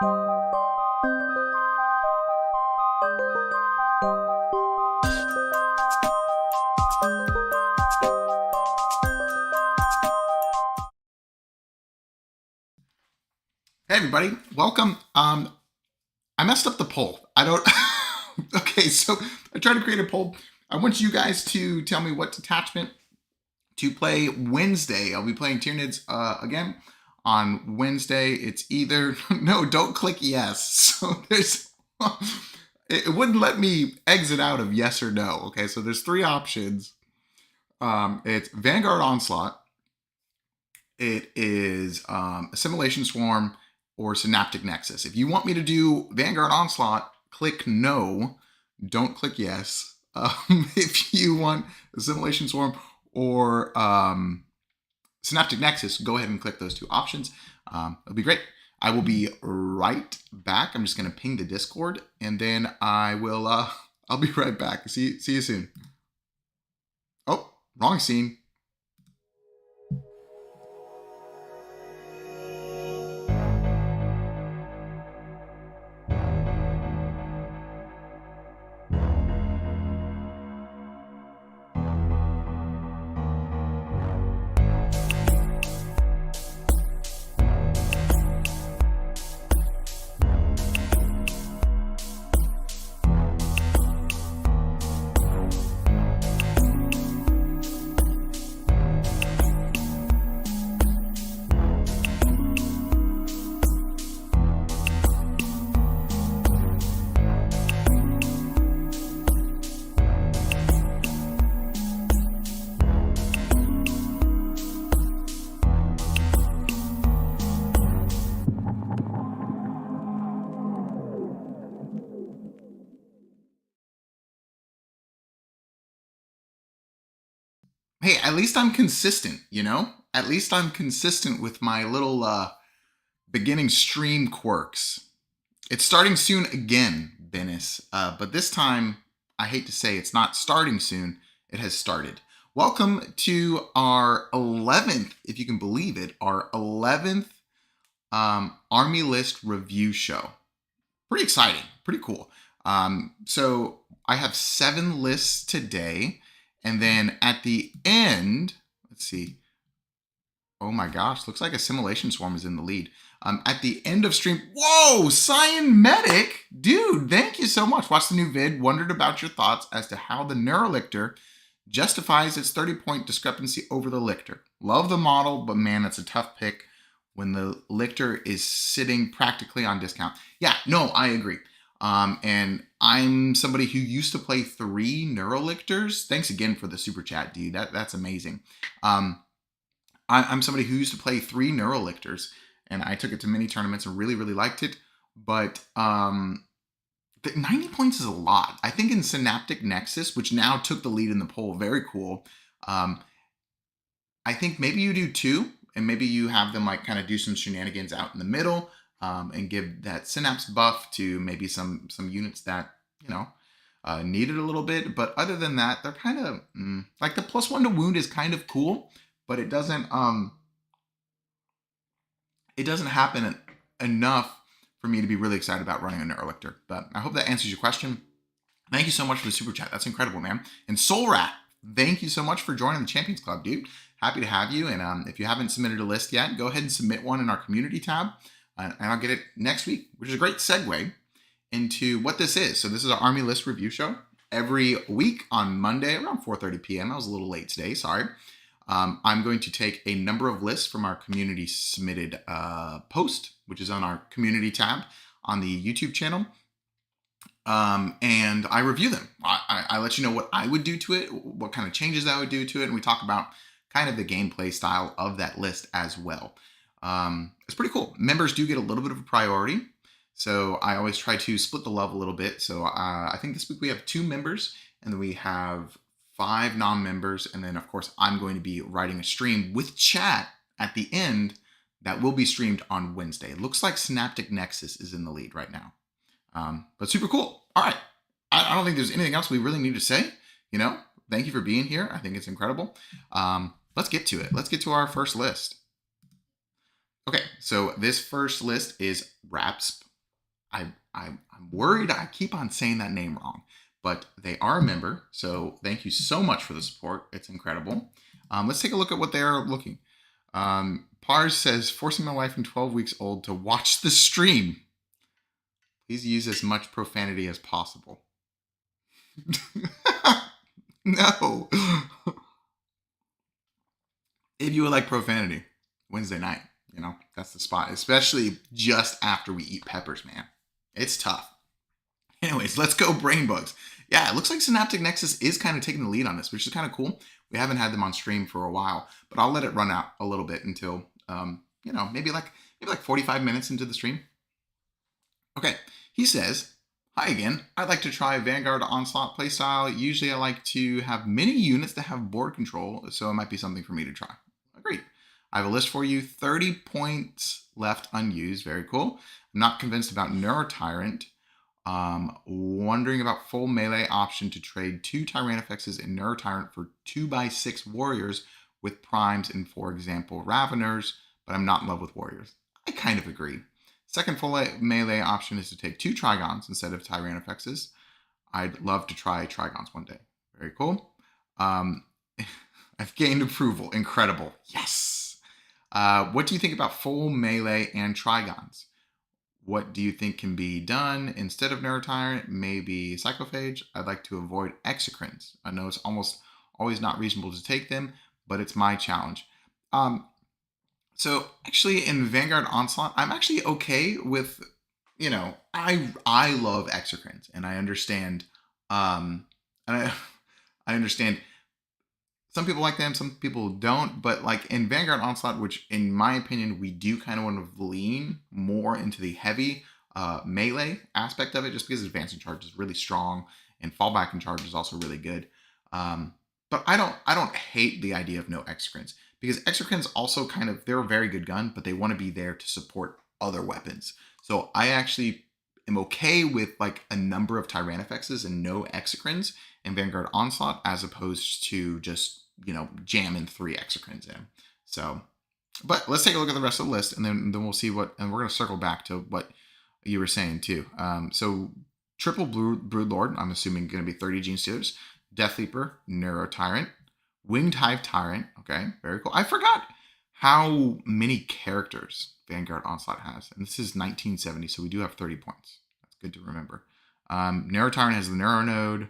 Hey everybody, welcome. I messed up the poll. I don't. Okay, so I tried to create a poll. I want you guys to tell me what detachment to play Wednesday. I'll be playing Tyranids again on Wednesday. It's either no, don't click yes. So there's it wouldn't let me exit out of yes or no. Okay, so there's three options. It's Vanguard Onslaught. It is Assimilation Swarm or Synaptic Nexus. If you want me to do Vanguard Onslaught, click no. Don't click yes. If you want Assimilation Swarm or Synaptic Nexus, go ahead and click those two options. It'll be great. I will be right back. I'm just going to ping the Discord, and then I will. I'll be right back. See you soon. Oh, wrong scene. Hey, at least I'm consistent, you know? At least I'm consistent with my little beginning stream quirks. It's starting soon again, Bennis. But this time, I hate to say it's not starting soon, it has started. Welcome to our 11th, if you can believe it, our 11th Army List review show. Pretty exciting, pretty cool. So I have 7 lists today. And then at the end, let's see. Oh my gosh, looks like Assimilation Swarm is in the lead. At the end of stream, whoa, Cyan Medic, dude, thank you so much. Watched the new vid, wondered about your thoughts as to how the Neurolictor justifies its 30-point discrepancy over the Lictor. Love the model, but man, it's a tough pick when the Lictor is sitting practically on discount. Yeah, no, I agree. And I'm somebody who used to play 3 Neurolictors. Thanks again for the super chat, dude. That's amazing. I'm somebody who used to play 3 Neurolictors, and I took it to many tournaments and really, really liked it. But 90 points is a lot. I think in Synaptic Nexus, which now took the lead in the poll, very cool. I think maybe you do 2, and maybe you have them like kind of do some shenanigans out in the middle. And give that synapse buff to maybe some units that, you know, need it a little bit. But other than that, they're kind of like the +1 to wound is kind of cool, but it doesn't happen enough for me to be really excited about running a Neurolictor. But I hope that answers your question. Thank you so much for the super chat. That's incredible, man. And Soul Rat, thank you so much for joining the Champions Club, dude. Happy to have you. And if you haven't submitted a list yet, go ahead and submit one in our community tab. And I'll get it next week, which is a great segue into what this is. So this is our Army List review show every week on Monday around 4:30 p.m. I was a little late today, sorry. I'm going to take a number of lists from our community submitted post, which is on our community tab on the YouTube channel. And I review them. I let you know what I would do to it, what kind of changes I would do to it, and we talk about kind of the gameplay style of that list as well. It's pretty cool. Members do get a little bit of a priority, so I always try to split the love a little bit. So I think this week we have 2 members, and then we have 5 non-members, and then of course I'm going to be writing a stream with chat at the end that will be streamed on Wednesday. It looks like Synaptic Nexus is in the lead right now, but super cool. All right, I don't think there's anything else we really need to say. You know, thank you for being here. I think it's incredible. Let's get to it. Let's get to our first list. Okay, so this first list is RAPSP I'm worried I keep on saying that name wrong, but they are a member. So thank you so much for the support. It's incredible. Let's take a look at what they are looking. Pars says, forcing my wife and 12 weeks old to watch the stream. Please use as much profanity as possible. No. If you would like profanity, Wednesday night, that's the spot, especially just after we eat peppers, man. It's tough. Anyways, let's go brain bugs. Yeah, it looks like Synaptic Nexus is kind of taking the lead on this, which is kind of cool. We haven't had them on stream for a while, but I'll let it run out a little bit until, maybe like 45 minutes into the stream. Okay, he says, hi again. I'd like to try Vanguard Onslaught playstyle. Usually I like to have many units that have board control, so it might be something for me to try. Agreed. I have a list for you. 30 points left unused. Very cool. I'm not convinced about Neurotyrant. Wondering about full melee option to trade 2 Tyrannifexes and Neurotyrant for 2x6 warriors with primes and, for example, Raveners, but I'm not in love with warriors. I kind of agree. Second full melee option is to take 2 Trigons instead of Tyrannifexes. I'd love to try Trigons one day. Very cool. I've gained approval. Incredible. Yes. What do you think about full melee and Trigons? What do you think can be done instead of Neurotyrant? Maybe Psychophage? I'd like to avoid Exocrines. I know it's almost always not reasonable to take them, but it's my challenge. So actually in Vanguard Onslaught, I'm actually okay with, I love Exocrines, and I understand, and I understand some people like them, some people don't, but like in Vanguard Onslaught, which in my opinion, we do kind of want to lean more into the heavy melee aspect of it, just because advancing charge is really strong and fallback in charge is also really good. But I don't hate the idea of no Exocrines, because Exocrines also they're a very good gun, but they want to be there to support other weapons. So I actually am okay with like a number of Tyrannifexes and no Exocrines in Vanguard Onslaught, as opposed to just, jamming 3 Exocrines in. So, but let's take a look at the rest of the list, and then we'll see and we're going to circle back to what you were saying too. So triple Broodlord, I'm assuming going to be 30 Gene Stealers, Death Leaper, Neurotyrant, Winged Hive Tyrant. Okay, very cool. I forgot how many characters Vanguard Onslaught has, and this is 1970, so we do have 30 points. That's good to remember. Neurotyrant has the Neuronode,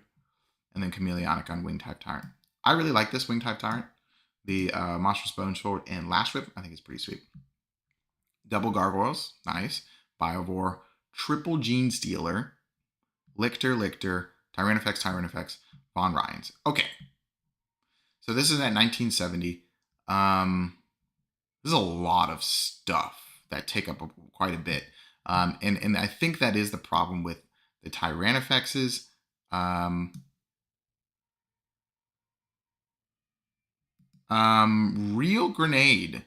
and then Chameleonic on Winged Hive Tyrant. I really like this Winged Hive Tyrant. The Monstrous Bone Sword and Lash Whip, I think it's pretty sweet. Double Gargoyles, nice. Biovore, Triple Gene Stealer, Lictor, Tyrannifex, Von Ryans. Okay. So this is at 1970. There's a lot of stuff that take up quite a bit. And I think that is the problem with the Tyrannifexes. Real Grenade.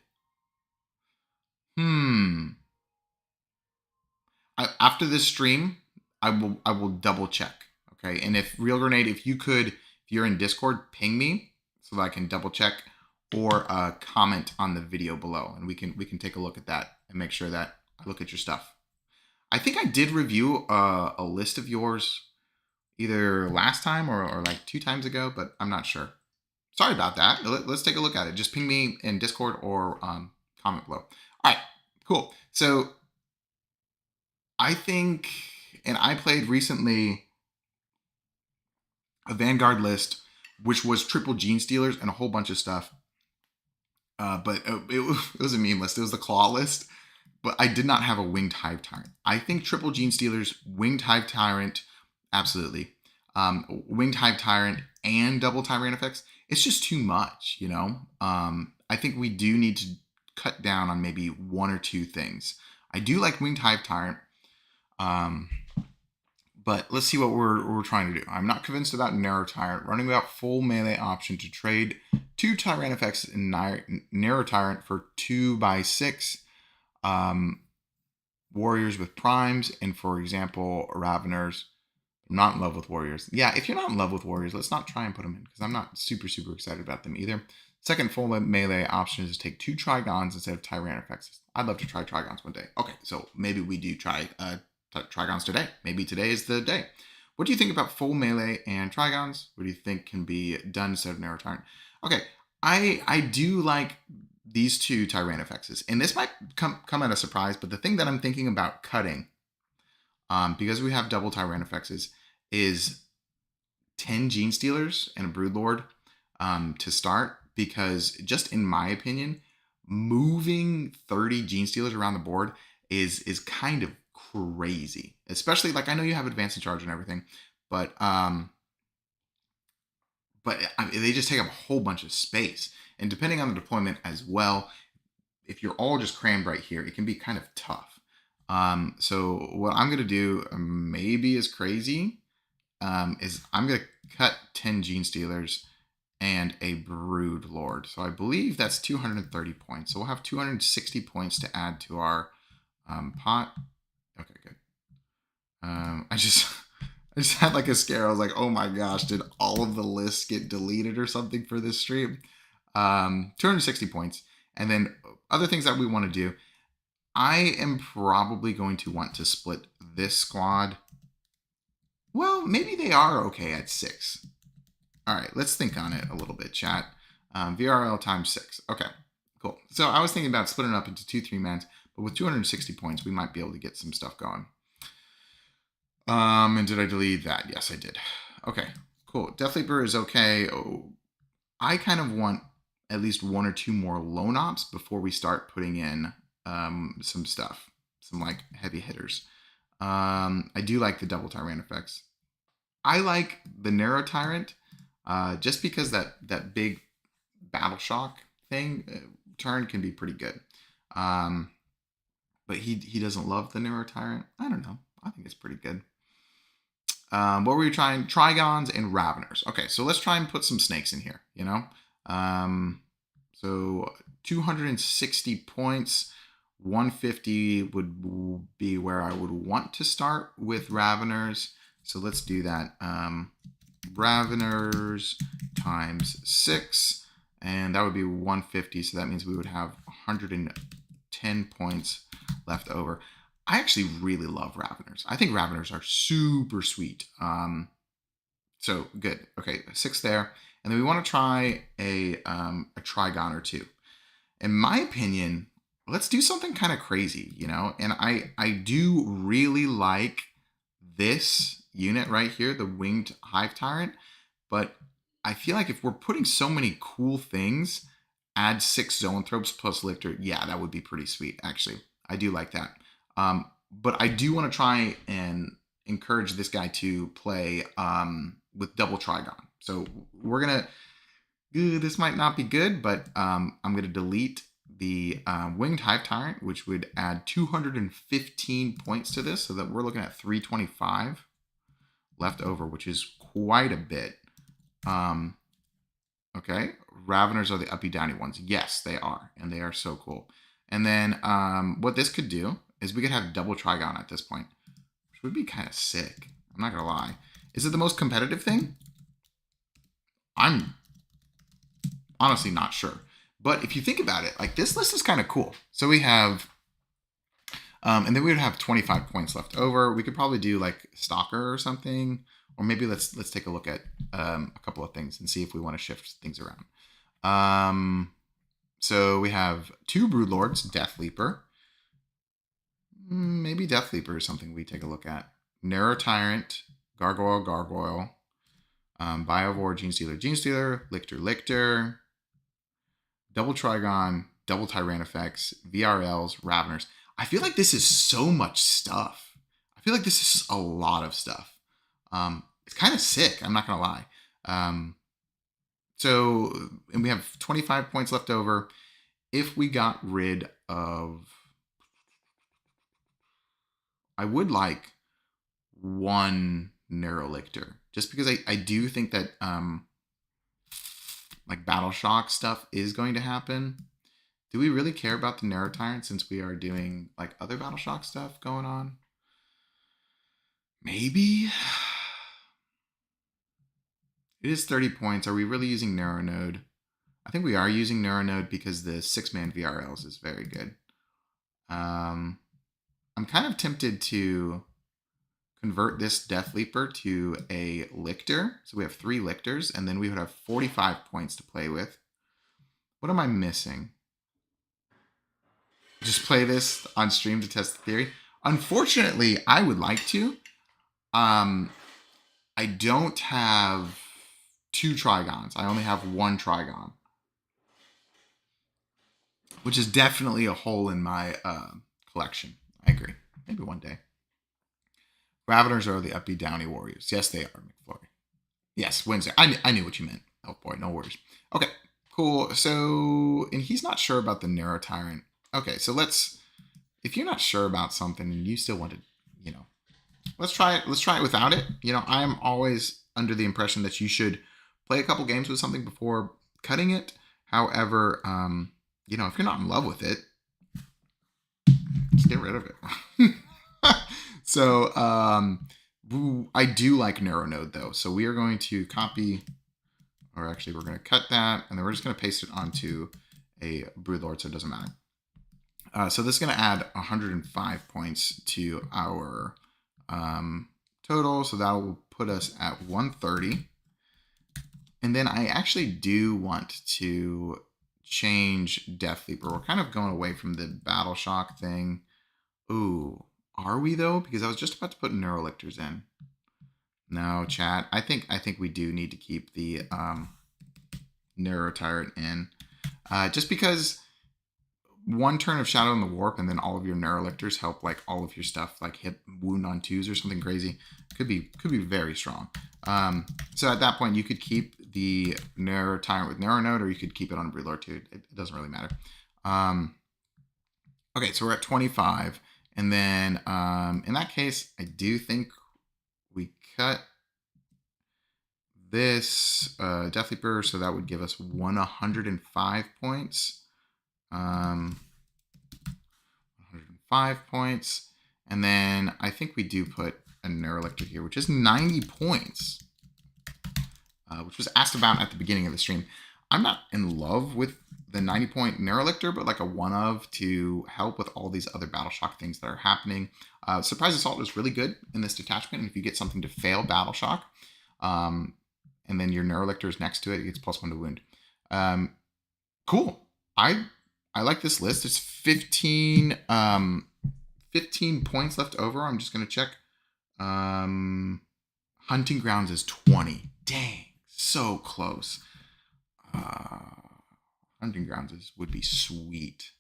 After this stream, I will double check. Okay, and if Real Grenade, if you're in Discord, ping me so that I can double check, or comment on the video below, and we can take a look at that and make sure that I look at your stuff. I think I did review a list of yours either last time or like 2 times ago, but I'm not sure. Sorry about that. Let's take a look at it. Just ping me in Discord or comment below. All right, cool. So I think, and I played recently a Vanguard list, which was triple Gene Stealers and a whole bunch of stuff. But it was a meme list. It was the Claw list, but I did not have a Winged Hive Tyrant. I think triple Gene Stealers, Winged Hive Tyrant, absolutely. Winged Hive Tyrant and double Tyrannifex, it's just too much, I think we do need to cut down on maybe 1 or 2 things. I do like Winged Hive Tyrant, but let's see what we're trying to do. I'm not convinced about Neurotyrant. Running without full melee option to trade 2 Tyrannifex and Neurotyrant for 2x6 warriors with primes, and for example, Raveners. I'm not in love with warriors. Yeah, if you're not in love with warriors, let's not try and put them in, because I'm not super excited about them either. Second full melee option is to take 2 Trigons instead of Tyrannifexes. I'd love to try Trigons one day. Okay, so maybe we do try Trigons today. Maybe today is the day. What do you think about full melee and Trigons? What do you think can be done instead of Narrow Tyrant? Okay, I do like these two Tyranifexes, and this might come at a surprise, but the thing that I'm thinking about cutting, because we have double Tyranifexes, is 10 Gene Stealers and a Broodlord to start, because just in my opinion, moving 30 Gene Stealers around the board is kind of crazy. Especially, like, I know you have advanced in charge and everything, but they just take up a whole bunch of space. And depending on the deployment as well, if you're all just crammed right here, it can be kind of tough. So what I'm gonna do, maybe is crazy, is I'm gonna cut 10 Gene Stealers and a Brood Lord. So I believe that's 230 points. So we'll have 260 points to add to our pot. Okay, good. I just had like a scare. I was like, oh my gosh, did all of the lists get deleted or something for this stream? 260 points. And then other things that we want to do, I am probably going to want to split this squad. Well, maybe they are okay at 6. All right, let's think on it a little bit, chat. VRL times 6. Okay, cool. So I was thinking about splitting it up into 2 3-mans, but with 260 points, we might be able to get some stuff going. And did I delete that? Yes, I did. Okay, cool. Death Leaper is okay. Oh, I kind of want at least 1 or 2 more lone ops before we start putting in some stuff, some like heavy hitters. I do like the double Tyranifex. I like the Narrow Tyrant, just because that big battle shock thing turn can be pretty good. But he doesn't love the Narrow Tyrant. I don't know. I think it's pretty good. What were we trying? Trigons and Raveners. Okay, so let's try and put some snakes in here, you know? So 260 points, 150 would be where I would want to start with Raveners. So let's do that. Raveners times 6, and that would be 150. So that means we would have 110 points left over. I actually really love Raveners. I think Raveners are super sweet. So good. Okay, 6 there. And then we want to try a Trigon or 2. In my opinion, let's do something kind of crazy, you know? And I do really like this unit right here, the Winged Hive Tyrant. But I feel like if we're putting so many cool things, add 6 Zoanthropes plus Lictor, yeah, that would be pretty sweet, actually. I do like that. But I do want to try and encourage this guy to play with double Trigon. So we're going to, this might not be good, but I'm going to delete the Winged Hive Tyrant, which would add 215 points to this, so that we're looking at 325 left over, which is quite a bit. Okay, Raveners are the uppy downy ones. Yes, they are, and they are so cool. And then what this could do is we could have double Trigon at this point, which would be kind of sick. I'm not going to lie. Is it the most competitive thing? I'm honestly not sure. But if you think about it, like, this list is kind of cool. So we have, and then we would have 25 points left over. We could probably do like Stalker or something, or maybe let's take a look at a couple of things and see if we want to shift things around. So we have 2 Broodlords, Death Leaper. Maybe Death Leaper is something we take a look at. Narrow Tyrant, Gargoyle, Biovore, Gene Stealer, Lictor, double Trigon, double Tyranifex, VRLs, Raveners. I feel like this is so much stuff. I feel like this is a lot of stuff. It's kind of sick, I'm not going to lie. So, and we have 25 points left over. If we got rid of, I would like 1 Narrow Lictor, just because I do think that like Battle Shock stuff is going to happen. Do we really care about the Narrow Tyrant since we are doing like other Battle Shock stuff going on? Maybe. It is 30 points. Are we really using Narrow Node? I think we are using Narrow Node because the 6-man VRLs is very good. I'm kind of tempted to convert this Death Leaper to a Lictor. So we have 3 Lictors, and then we would have 45 points to play with. What am I missing? Just play this on stream to test the theory. Unfortunately, I would like to. I don't have 2 Trigons. I only have 1 Trigon, which is definitely a hole in my collection. I agree. Maybe one day. Raveners are the uppy downy warriors. Yes, they are, McFlurry. Yes, Wednesday. I knew what you meant. Oh boy, no worries. Okay, cool. So, and he's not sure about the Narrow Tyrant. Okay, so if you're not sure about something and you still want to, let's try it. Let's try it without it. I am always under the impression that you should play a couple games with something before cutting it. However, if you're not in love with it, just get rid of it. So, I do like Narrow Node though. So we are going to copy, or actually we're going to cut that, and then we're just going to paste it onto a Broodlord so it doesn't matter. So this is going to add 105 points to our total. So that will put us at 130. And then I actually do want to change Death Leaper. We're kind of going away from the Battle Shock thing. Ooh, are we though? Because I was just about to put Neurolictors in. No, chat. I think we do need to keep the Narrow Tyrant in. Just because 1 turn of Shadow in the Warp and then all of your Neurolictors help like all of your stuff like hit wound on 2s or something crazy. Could be very strong. So at that point you could keep the Narrow Tyrant with Narrow Node, or you could keep it on Broodlord too. It doesn't really matter. Okay, so we're at 25. And then in that case, I do think we cut this Death Leaper, so that would give us 105 points. 105 points. And then I think we do put a Neurolictor here, which is 90 points, which was asked about at the beginning of the stream. I'm not in love with the 90-point Neurolictor, but like a one of to help with all these other Battle Shock things that are happening. Surprise Assault is really good in this detachment. And if you get something to fail Battle Shock, and then your Neurolictor is next to it, it gets +1 to wound. Cool. I like this list. It's 15 points left over. I'm just going to check. Hunting Grounds is 20. Dang, so close. Hunting Grounds would be sweet.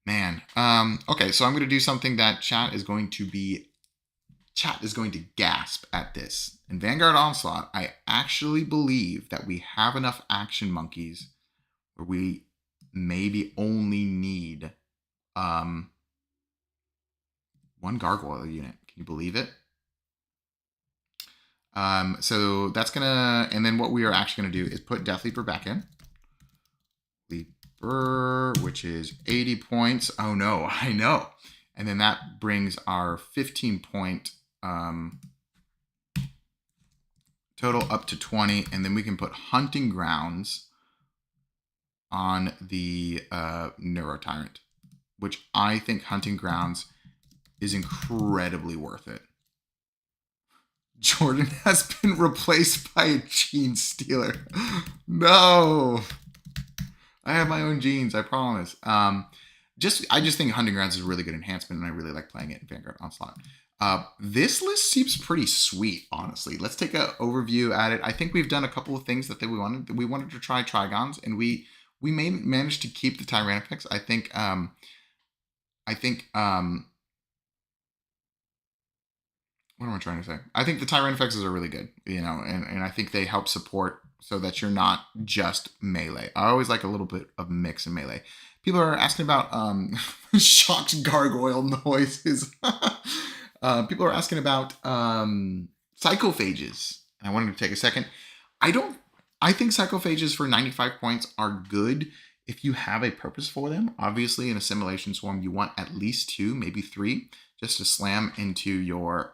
Man. Okay, so I'm going to do something that chat is going to gasp at this. In Vanguard Onslaught, I actually believe that we have enough action monkeys where we maybe only need 1 gargoyle unit. Can you believe it? So that's gonna, and then what we are actually gonna do is put Death Leaper back in. Leaper, which is 80 points. Oh no, I know. And then that brings our 15-point total up to 20. And then we can put Hunting Grounds on the Neuro Tyrant, which I think Hunting Grounds is incredibly worth it. Jordan has been replaced by a Gene Stealer. No. I have my own genes, I promise. I just think Hunting Grounds is a really good enhancement, and I really like playing it in Vanguard Onslaught. This list seems pretty sweet, honestly. Let's take an overview at it. I think we've done a couple of things that we wanted. We wanted to try Trigons, and we may manage to keep the Tyrannifex. I think what am I trying to say? I think the Tyrannifexes are really good, and I think they help support so that you're not just melee. I always like a little bit of mix in melee. People are asking about shocked gargoyle noises. People are asking about psychophages. And I wanted to take a second. I think psychophages for 95 points are good if you have a purpose for them. Obviously, in Assimilation Swarm, you want at least 2, maybe 3, just to slam into your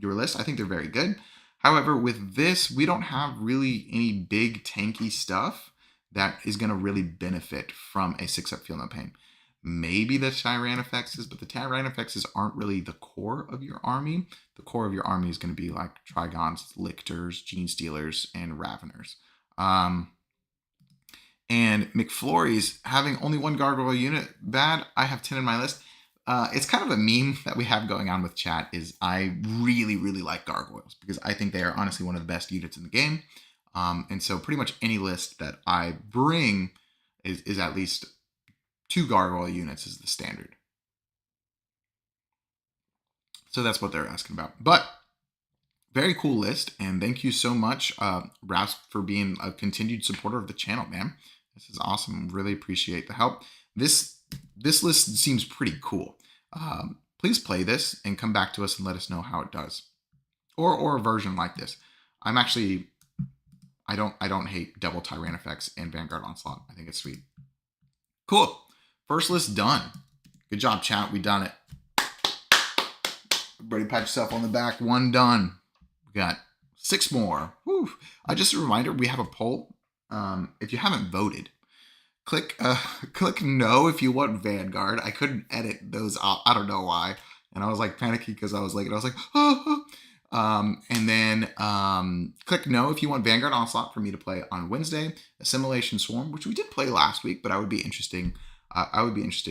list. I think they're very good. However, with this, we don't have really any big tanky stuff that is going to really benefit from a 6-up Feel No Pain. maybe the Tyranifexes, but the Tyranifexes aren't really the core of your army. The core of your army is going to be like Trigons, Lictors, Gene Stealers, and Raveners. And McFlurry's having only one gargoyle unit, bad. I have 10 in my list. It's kind of a meme that we have going on with chat is I really, really like gargoyles because I think they are honestly one of the best units in the game. And so pretty much any list that I bring is at least 2 gargoyle units is the standard. So that's what they're asking about. But very cool list. And thank you so much, Rasp, for being a continued supporter of the channel, man. This is awesome. Really appreciate the help. This list seems pretty cool. Please play this and come back to us and let us know how it does. Or a version like this. I'm actually, I don't hate double Tyrannifex and Vanguard Onslaught. I think it's sweet. Cool. First list done. Good job, chat. We done it. Everybody pat yourself on the back. 1 done. We got 6 more. Whew. Just a reminder, we have a poll. If you haven't voted, click no if you want Vanguard. I couldn't edit those up. I don't know why. And I was like panicky because I was late. And I was like, oh. And then click no if you want Vanguard Onslaught for me to play on Wednesday. Assimilation Swarm, which we did play last week, but I would be interested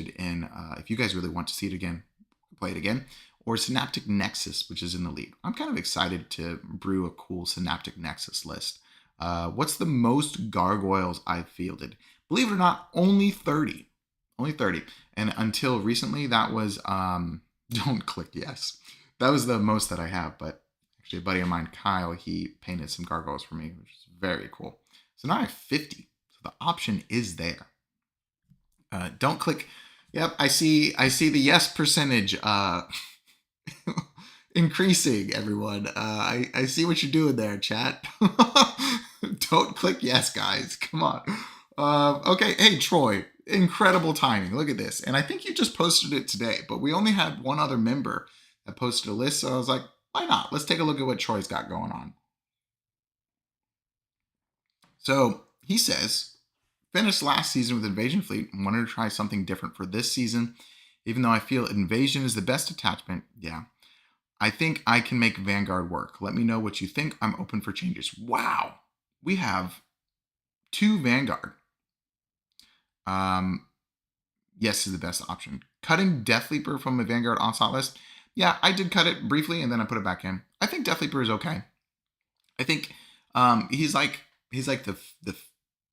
in if you guys really want to see it again, play it again. Or Synaptic Nexus, which is in the lead. I'm kind of excited to brew a cool Synaptic Nexus list. What's the most gargoyles I've fielded? Believe it or not, only 30. Only 30. And until recently, that was, don't click yes. That was the most that I have. But actually, a buddy of mine, Kyle, he painted some gargoyles for me, which is very cool. So now I have 50. So the option is there. Don't click. Yep, I see the yes percentage increasing, everyone. I see what you're doing there, chat. Don't click yes, guys. Come on. Okay, hey, Troy. Incredible timing. Look at this. And I think you just posted it today, but we only had one other member that posted a list, so I was like, why not? Let's take a look at what Troy's got going on. So he says, finished last season with Invasion Fleet and wanted to try something different for this season. Even though I feel Invasion is the best attachment, yeah, I think I can make Vanguard work. Let me know what you think. I'm open for changes. Wow. We have 2 Vanguard. Yes is the best option. Cutting Death Leaper from a Vanguard Onslaught list. Yeah, I did cut it briefly and then I put it back in. I think Death Leaper is okay. I think he's like the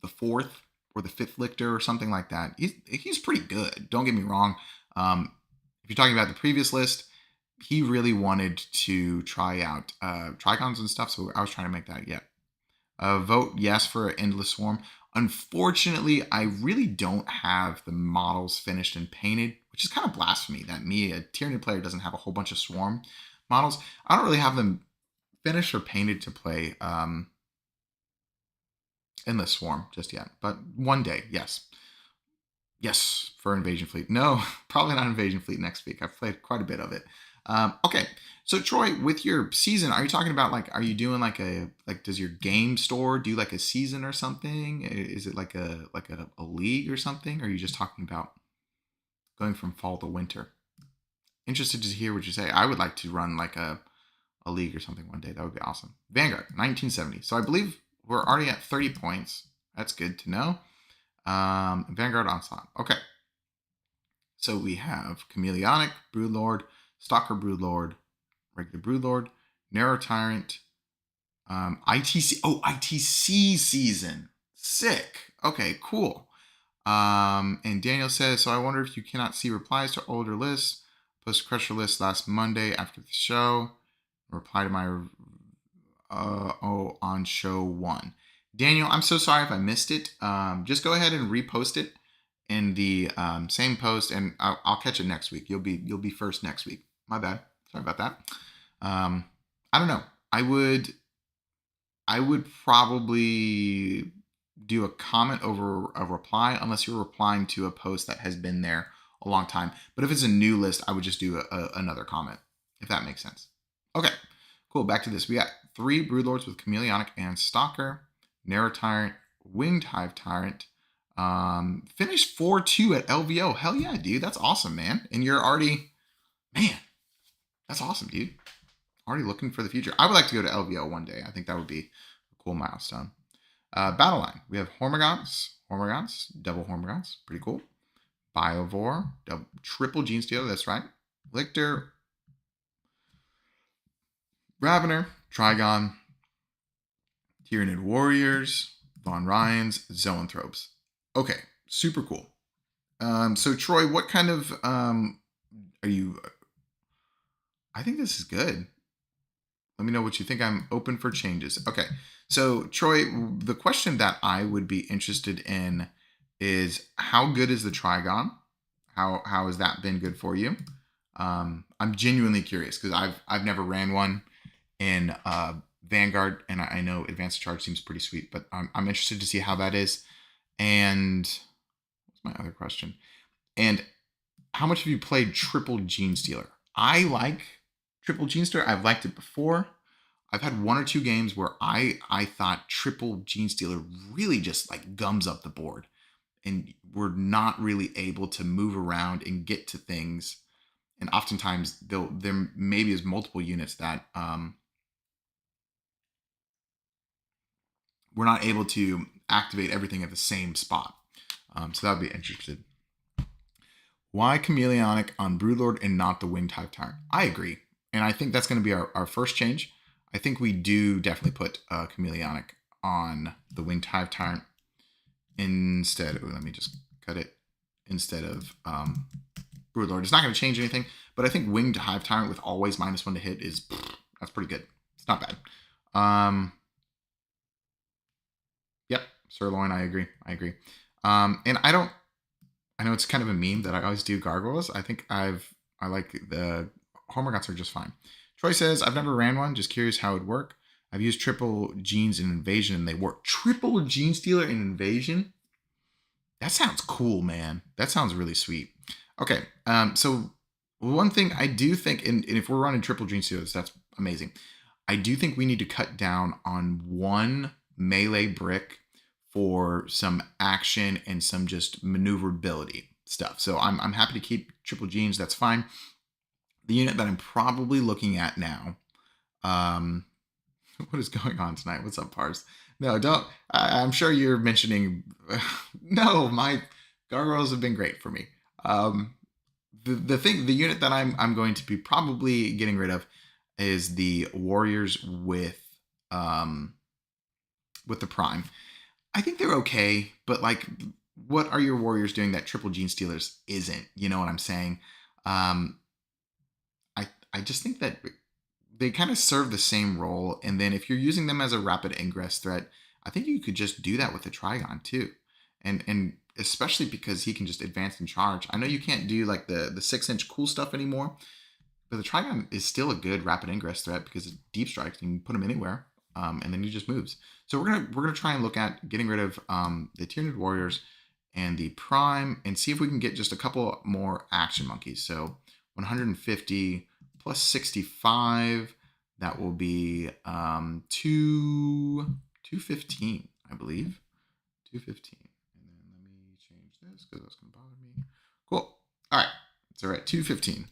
4th or the 5th Lictor or something like that. He's pretty good. Don't get me wrong. If you're talking about the previous list, he really wanted to try out Tricons and stuff, so I was trying to make that yet. Vote yes for an Endless Swarm. Unfortunately, I really don't have the models finished and painted, which is kind of blasphemy that me, a Tyranid player, doesn't have a whole bunch of Swarm models. I don't really have them finished or painted to play Endless Swarm just yet, but one day, yes. Yes, for Invasion Fleet. No, probably not Invasion Fleet next week. I've played quite a bit of it. Okay, so Troy, with your season, are you talking about are you doing does your game store do like a season or something? Is it like a league or something? Or are you just talking about going from fall to winter? Interested to hear what you say. I would like to run like a league or something one day. That would be awesome. Vanguard, 1970. So I believe we're already at 30 points. That's good to know. Vanguard Onslaught. Okay. So we have Chameleonic, Broodlord, Stalker Broodlord, regular Broodlord, Narrow Tyrant, ITC. Oh, ITC season. Sick. Okay, cool. And Daniel says, so I wonder if you cannot see replies to older lists. Post Crusher list last Monday after the show. Reply to my on show 1. Daniel, I'm so sorry if I missed it. Just go ahead and repost it in the same post, and I'll catch it next week. You'll be first next week. My bad. Sorry about that. I don't know. I would probably do a comment over a reply unless you're replying to a post that has been there a long time. But if it's a new list, I would just do another comment, if that makes sense. Okay, cool. Back to this. We got 3 Broodlords with Chameleonic and Stalker, Narrow Tyrant, Winged Hive Tyrant, Finished 4-2 at LVO. Hell yeah, dude. That's awesome, man. And you're already, man, that's awesome, dude. Already looking for the future. I would like to go to LVO one day. I think that would be a cool milestone. Battle line. We have Hormagaunts, double Hormagaunts. Pretty cool. Biovore, triple Gene Stealer. That's right. Lictor, Ravener, Trigon, Tyranid Warriors, Von Ryans, Zoanthropes. Okay, super cool. So Troy, what kind of are you? I think this is good. Let me know what you think. I'm open for changes. Okay, so Troy, the question that I would be interested in is how good is the Trigon? How has that been good for you? I'm genuinely curious because I've never ran one in Vanguard, and I know Advanced Charge seems pretty sweet, but I'm interested to see how that is. And what's my other question? And how much have you played Triple Gene Stealer? I like Triple Gene Stealer. I've liked it before. I've had 1 or 2 games where I thought Triple Gene Stealer really just like gums up the board, and we're not really able to move around and get to things. And oftentimes there maybe is multiple units that we're not able to activate everything at the same spot. So that would be interesting. Why Chameleonic on Broodlord and not the Winged Hive Tyrant? I agree. And I think that's going to be our first change. I think we do definitely put Chameleonic on the Winged Hive Tyrant instead. Let me just cut it. Instead of Broodlord. It's not going to change anything, but I think Winged Hive Tyrant with always -1 to hit is, that's pretty good. It's not bad. Yep, Sirloin, I agree. And I know it's kind of a meme that I always do gargoyles. I think I like the Hormagaunts are just fine. Troy says, I've never ran one. Just curious how it would work. I've used triple genes in Invasion and they work. Triple Gene Stealer in Invasion? That sounds cool, man. That sounds really sweet. Okay, so one thing I do think, and if we're running triple Gene Stealers, that's amazing. I do think we need to cut down on 1 melee brick for some action and some just maneuverability stuff. So I'm happy to keep triple genes. That's fine. The unit that I'm probably looking at now, what is going on tonight? What's up, Pars? No, don't. I'm sure you're mentioning. No, my gargoyles have been great for me. The unit that I'm going to be probably getting rid of is the warriors with the prime. I think they're okay, but like, what are your warriors doing that triple Gene Stealers isn't? You know what I'm saying? I just think that they kind of serve the same role, and then if you're using them as a rapid ingress threat, I think you could just do that with the Trigon too, and especially because he can just advance and charge. I know you can't do like the 6-inch cool stuff anymore, but the Trigon is still a good rapid ingress threat because it deep strikes. You can put him anywhere, and then he just moves. So we're gonna try and look at getting rid of the Tyranid Warriors and the Prime, and see if we can get just a couple more action monkeys. So 150 plus 65. That will be 215, I believe. 215. And then let me change this because that's gonna bother me. Cool. All right. So we're at 215.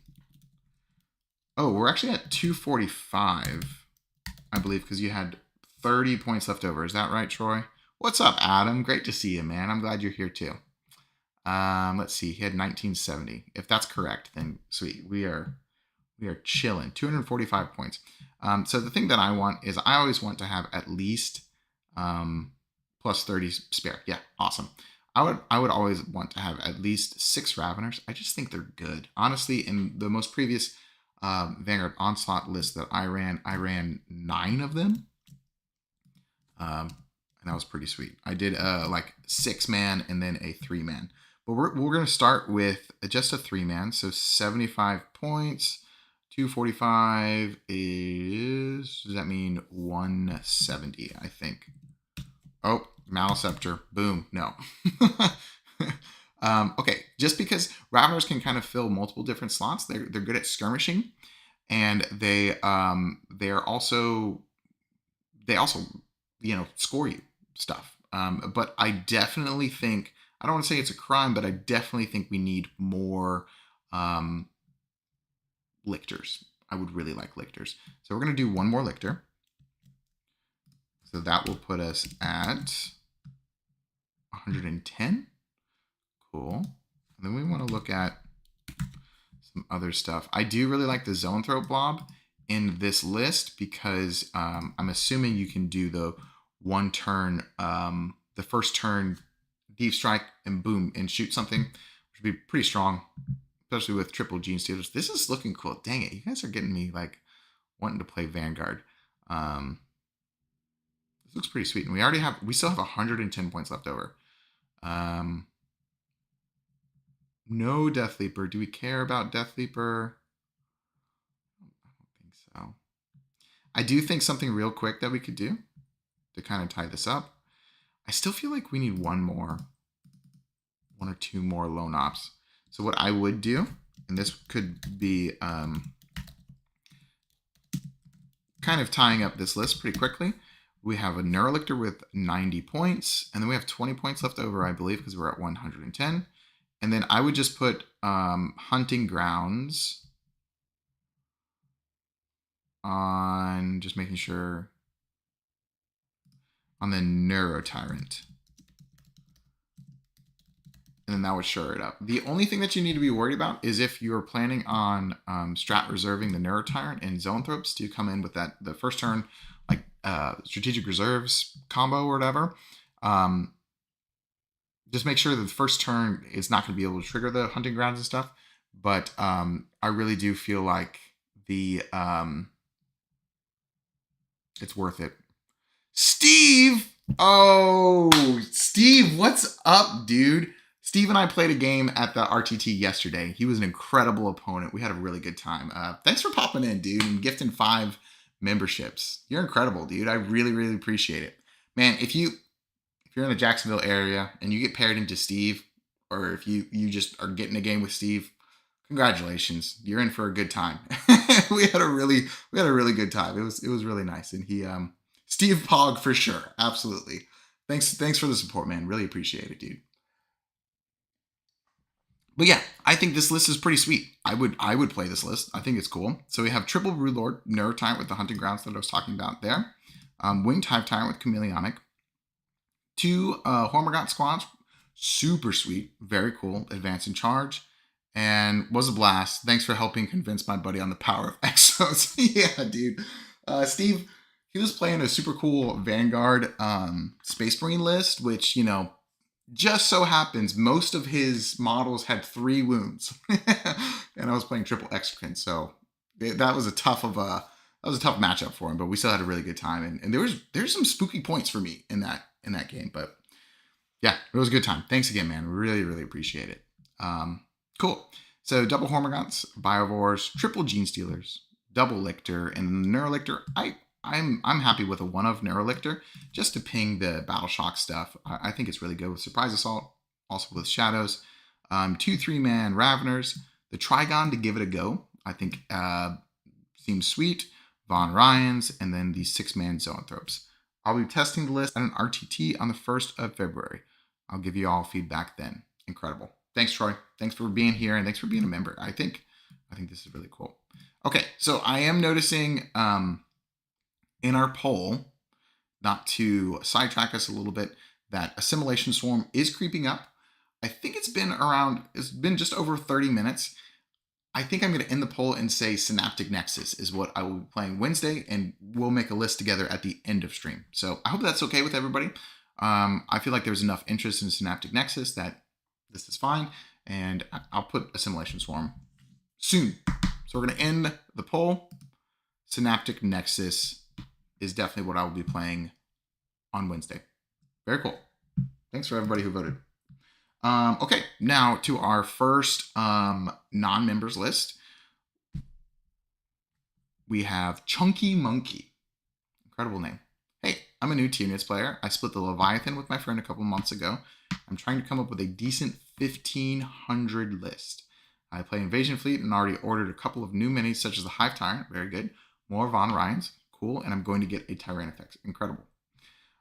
Oh, we're actually at 245, I believe, because you had 30 points left over. Is that right, Troy? What's up, Adam? Great to see you, man. I'm glad you're here too. Let's see. He had 1970. If that's correct, then sweet. We are chilling. 245 points. So the thing that I want is I always want to have at least plus 30 spare. Yeah, awesome. I would always want to have at least 6 Raveners. I just think they're good. Honestly, in the most previous Vanguard Onslaught list that I ran 9 of them. And that was pretty sweet. I did like 6-man and then a 3-man. But we're going to start with just a 3-man. So 75 points. 245 is, does that mean 170, I think. Oh, Maliceptor. Boom. No. Okay, just because Raveners can kind of fill multiple different slots, they're good at skirmishing, and they also score you stuff. But I definitely think I don't want to say it's a crime, but I definitely think we need more lictors. I would really like lictors. So we're going to do one more lictor. So that will put us at 110. Cool. And then we want to look at some other stuff. I do really like the Zoanthrope blob in this list because I'm assuming you can do the one turn, the first turn deep strike and boom and shoot something, which would be pretty strong, especially with triple Gene Stealers. This is looking cool. Dang it, you guys are getting me like wanting to play Vanguard. This looks pretty sweet, and we still have 110 points left over. No Death Leaper. Do we care about Death Leaper? I don't think so. I do think something real quick that we could do to kind of tie this up. I still feel like we need one or two more lone ops. So what I would do, and this could be kind of tying up this list pretty quickly. We have a Neurolictor with 90 points, and then we have 20 points left over, I believe, because we're at 110. And then I would just put Hunting Grounds on, just making sure, on the Neurotyrant. And then that would shore it up. The only thing that you need to be worried about is if you're planning on strat reserving the Neurotyrant and Zoanthropes to come in with that the first turn, like strategic reserves combo or whatever. Just make sure that the first turn is not going to be able to trigger the Hunting Grounds and stuff. But I really do feel like the it's worth it. Steve! Oh, Steve, what's up, dude? Steve and I played a game at the RTT yesterday. He was an incredible opponent. We had a really good time. Thanks for popping in, dude, and gifting 5 memberships. You're incredible, dude. I really, really appreciate it. Man, if you're in the Jacksonville area and you get paired into Steve, or if you just are getting a game with Steve, congratulations. You're in for a good time. we had a really good time. It was really nice. And he Steve Pog for sure. Absolutely. Thanks for the support, man. Really appreciate it, dude. But yeah, I think this list is pretty sweet. I would play this list. I think it's cool. So we have triple Brood Lord, Neurotyrant with the Hunting Grounds that I was talking about there. Winged Hive Tyrant with Chameleonic. 2 Hormigaunt squads, super sweet, very cool, advance and charge, and was a blast. Thanks for helping convince my buddy on the power of Exos. Yeah, dude. Steve, he was playing a super cool Vanguard Space Marine list, which, you know, just so happens most of his models had 3 wounds, and I was playing triple Exocrine, so that was a tough matchup for him. But we still had a really good time, and there's some spooky points for me in that game. But yeah, it was a good time. Thanks again, man. Really, really appreciate it. Cool. So double Hormagaunts, Biovores, triple Gene Stealers, double Lictor, and Neurolictor. I'm happy with a 1 of Neurolictor just to ping the Battle Shock stuff. I think it's really good with Surprise Assault, also with Shadows. 2 3-man Raveners, the Trigon to give it a go. I think seems sweet. Von Ryans, and then the 6-man Zoanthropes. I'll be testing the list at an RTT on the 1st of February. I'll give you all feedback then. Incredible. Thanks, Troy. Thanks for being here, and thanks for being a member. I think this is really cool. Okay, so I am noticing in our poll, not to sidetrack us a little bit, that Assimilation Swarm is creeping up. I think it's been just over 30 minutes. I think I'm going to end the poll and say Synaptic Nexus is what I will be playing Wednesday, and we'll make a list together at the end of stream. So I hope that's okay with everybody. I feel like there's enough interest in Synaptic Nexus that this is fine, and I'll put Assimilation Swarm soon. So we're going to end the poll. Synaptic Nexus is definitely what I will be playing on Wednesday. Very cool. Thanks for everybody who voted. Okay, now to our first non-members list. We have Chunky Monkey. Incredible name. Hey, I'm a new Tyranids player. I split the Leviathan with my friend a couple months ago. I'm trying to come up with a decent 1500 list. I play Invasion Fleet and already ordered a couple of new minis such as the Hive Tyrant. Very good. More Von Ryans. Cool. And I'm going to get a Tyrannifex. Incredible.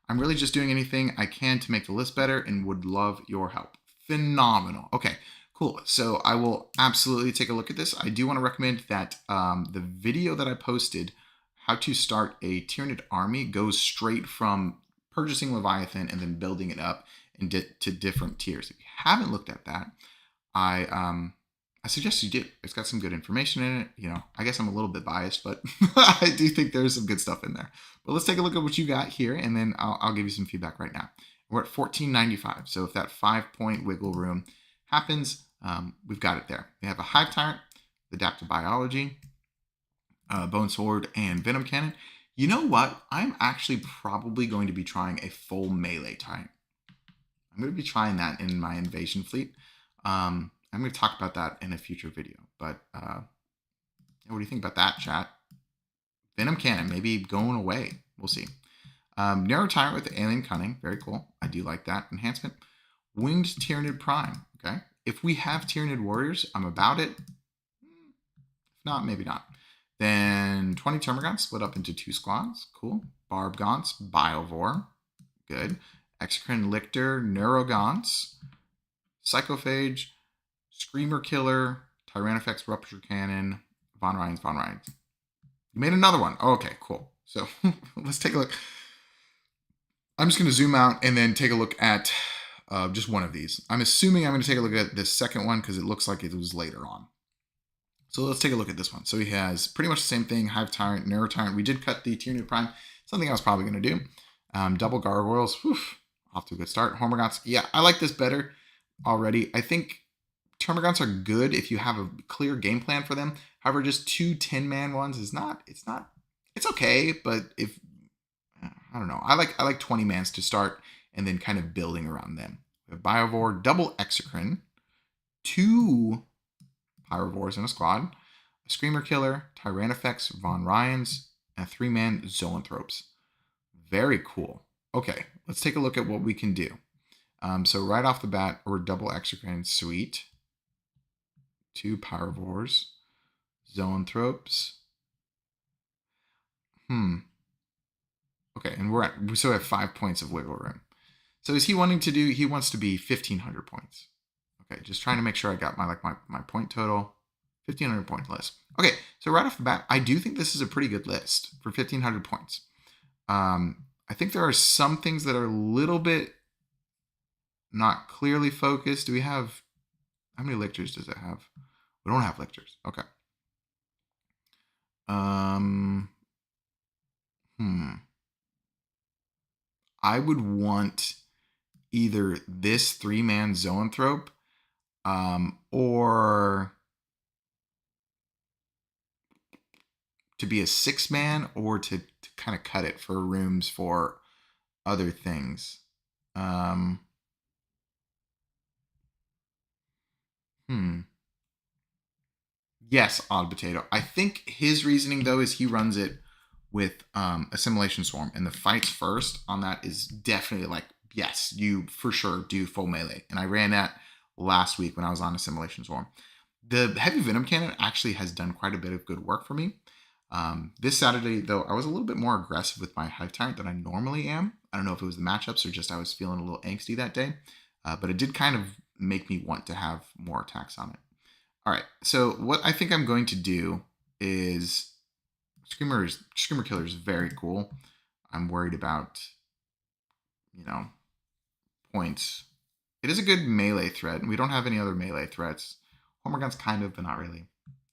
I'm really just doing anything I can to make the list better and would love your help. phenomenal. Okay, cool. So I will absolutely take a look at this. I do want to recommend that the video that I posted, how to start a Tyranid army, goes straight from purchasing Leviathan and then building it up to different tiers. If you haven't looked at that, I suggest you do. It's got some good information in it. You know, I guess I'm a little bit biased, but I do think there's some good stuff in there. But let's take a look at what you got here, and then I'll give you some feedback right now. We're at 1495. So if that 5-point wiggle room happens, we've got it there. We have a Hive Tyrant, Adaptive Biology, Bone Sword, and Venom Cannon. You know what? I'm actually probably going to be trying a full melee Tyrant. I'm going to be trying that in my invasion fleet. I'm going to talk about that in a future video. But what do you think about that, chat? Venom Cannon, maybe going away. We'll see. Narrow Tyrant with Alien Cunning. Very cool. I do like that enhancement. Winged Tyranid Prime. Okay. If we have Tyranid Warriors, I'm about it. If not, maybe not. Then 20 Termagants split up into 2 squads. Cool. Barb Gaunts, Biovore. Good. Exocrine Lictor, Neurogaunts, Psychophage, Screamer Killer, Tyrannifex Rupture Cannon, Von Ryans. You made another one. Oh, okay, cool. So let's take a look. I'm just going to zoom out and then take a look at just one of these. I'm assuming I'm going to take a look at this second one because it looks like it was later on. So let's take a look at this one. So he has pretty much the same thing, Hive Tyrant, Narrow Tyrant. We did cut the Tyranid Prime, something I was probably going to do. Double Gargoyles, off to a good start. Hormagaunts, yeah, I like this better already. I think Termagants are good if you have a clear game plan for them. However, just 2 10-man ones is not, it's okay, but if, I don't know, I like 20 mans to start and then kind of building around them. We have Biovore, double Exocrine, 2 Pyrovores in a squad, a Screamer Killer, Tyrannifex, Von Ryans, and a 3-man Zoanthropes. Very cool. Okay, let's take a look at what we can do. So right off the bat, we're double Exocrine, sweet. 2 Pyrovores, Zoanthropes. Okay, and we still have 5 points of wiggle room. So is he wanting to do? He wants to be 1,500 points. Okay, just trying to make sure I got my point total. 1,500 point list. Okay, so right off the bat, I do think this is a pretty good list for 1,500 points. I think there are some things that are a little bit not clearly focused. Do we have, how many lictors does it have? We don't have lictors. Okay. I would want either this 3-man Zoanthrope or to be a 6-man or to kind of cut it for rooms for other things. Yes, Odd Potato. I think his reasoning, though, is he runs it with Assimilation Swarm. And the fights first on that is definitely like, yes, you for sure do full melee. And I ran that last week when I was on Assimilation Swarm. The Heavy Venom Cannon actually has done quite a bit of good work for me. This Saturday, though, I was a little bit more aggressive with my Hive Tyrant than I normally am. I don't know if it was the matchups or just I was feeling a little angsty that day. But it did kind of make me want to have more attacks on it. All right, so what I think I'm going to do is Screamer Killer is very cool. I'm worried about, points. It is a good melee threat, and we don't have any other melee threats. Hormagaunts kind of, but not really.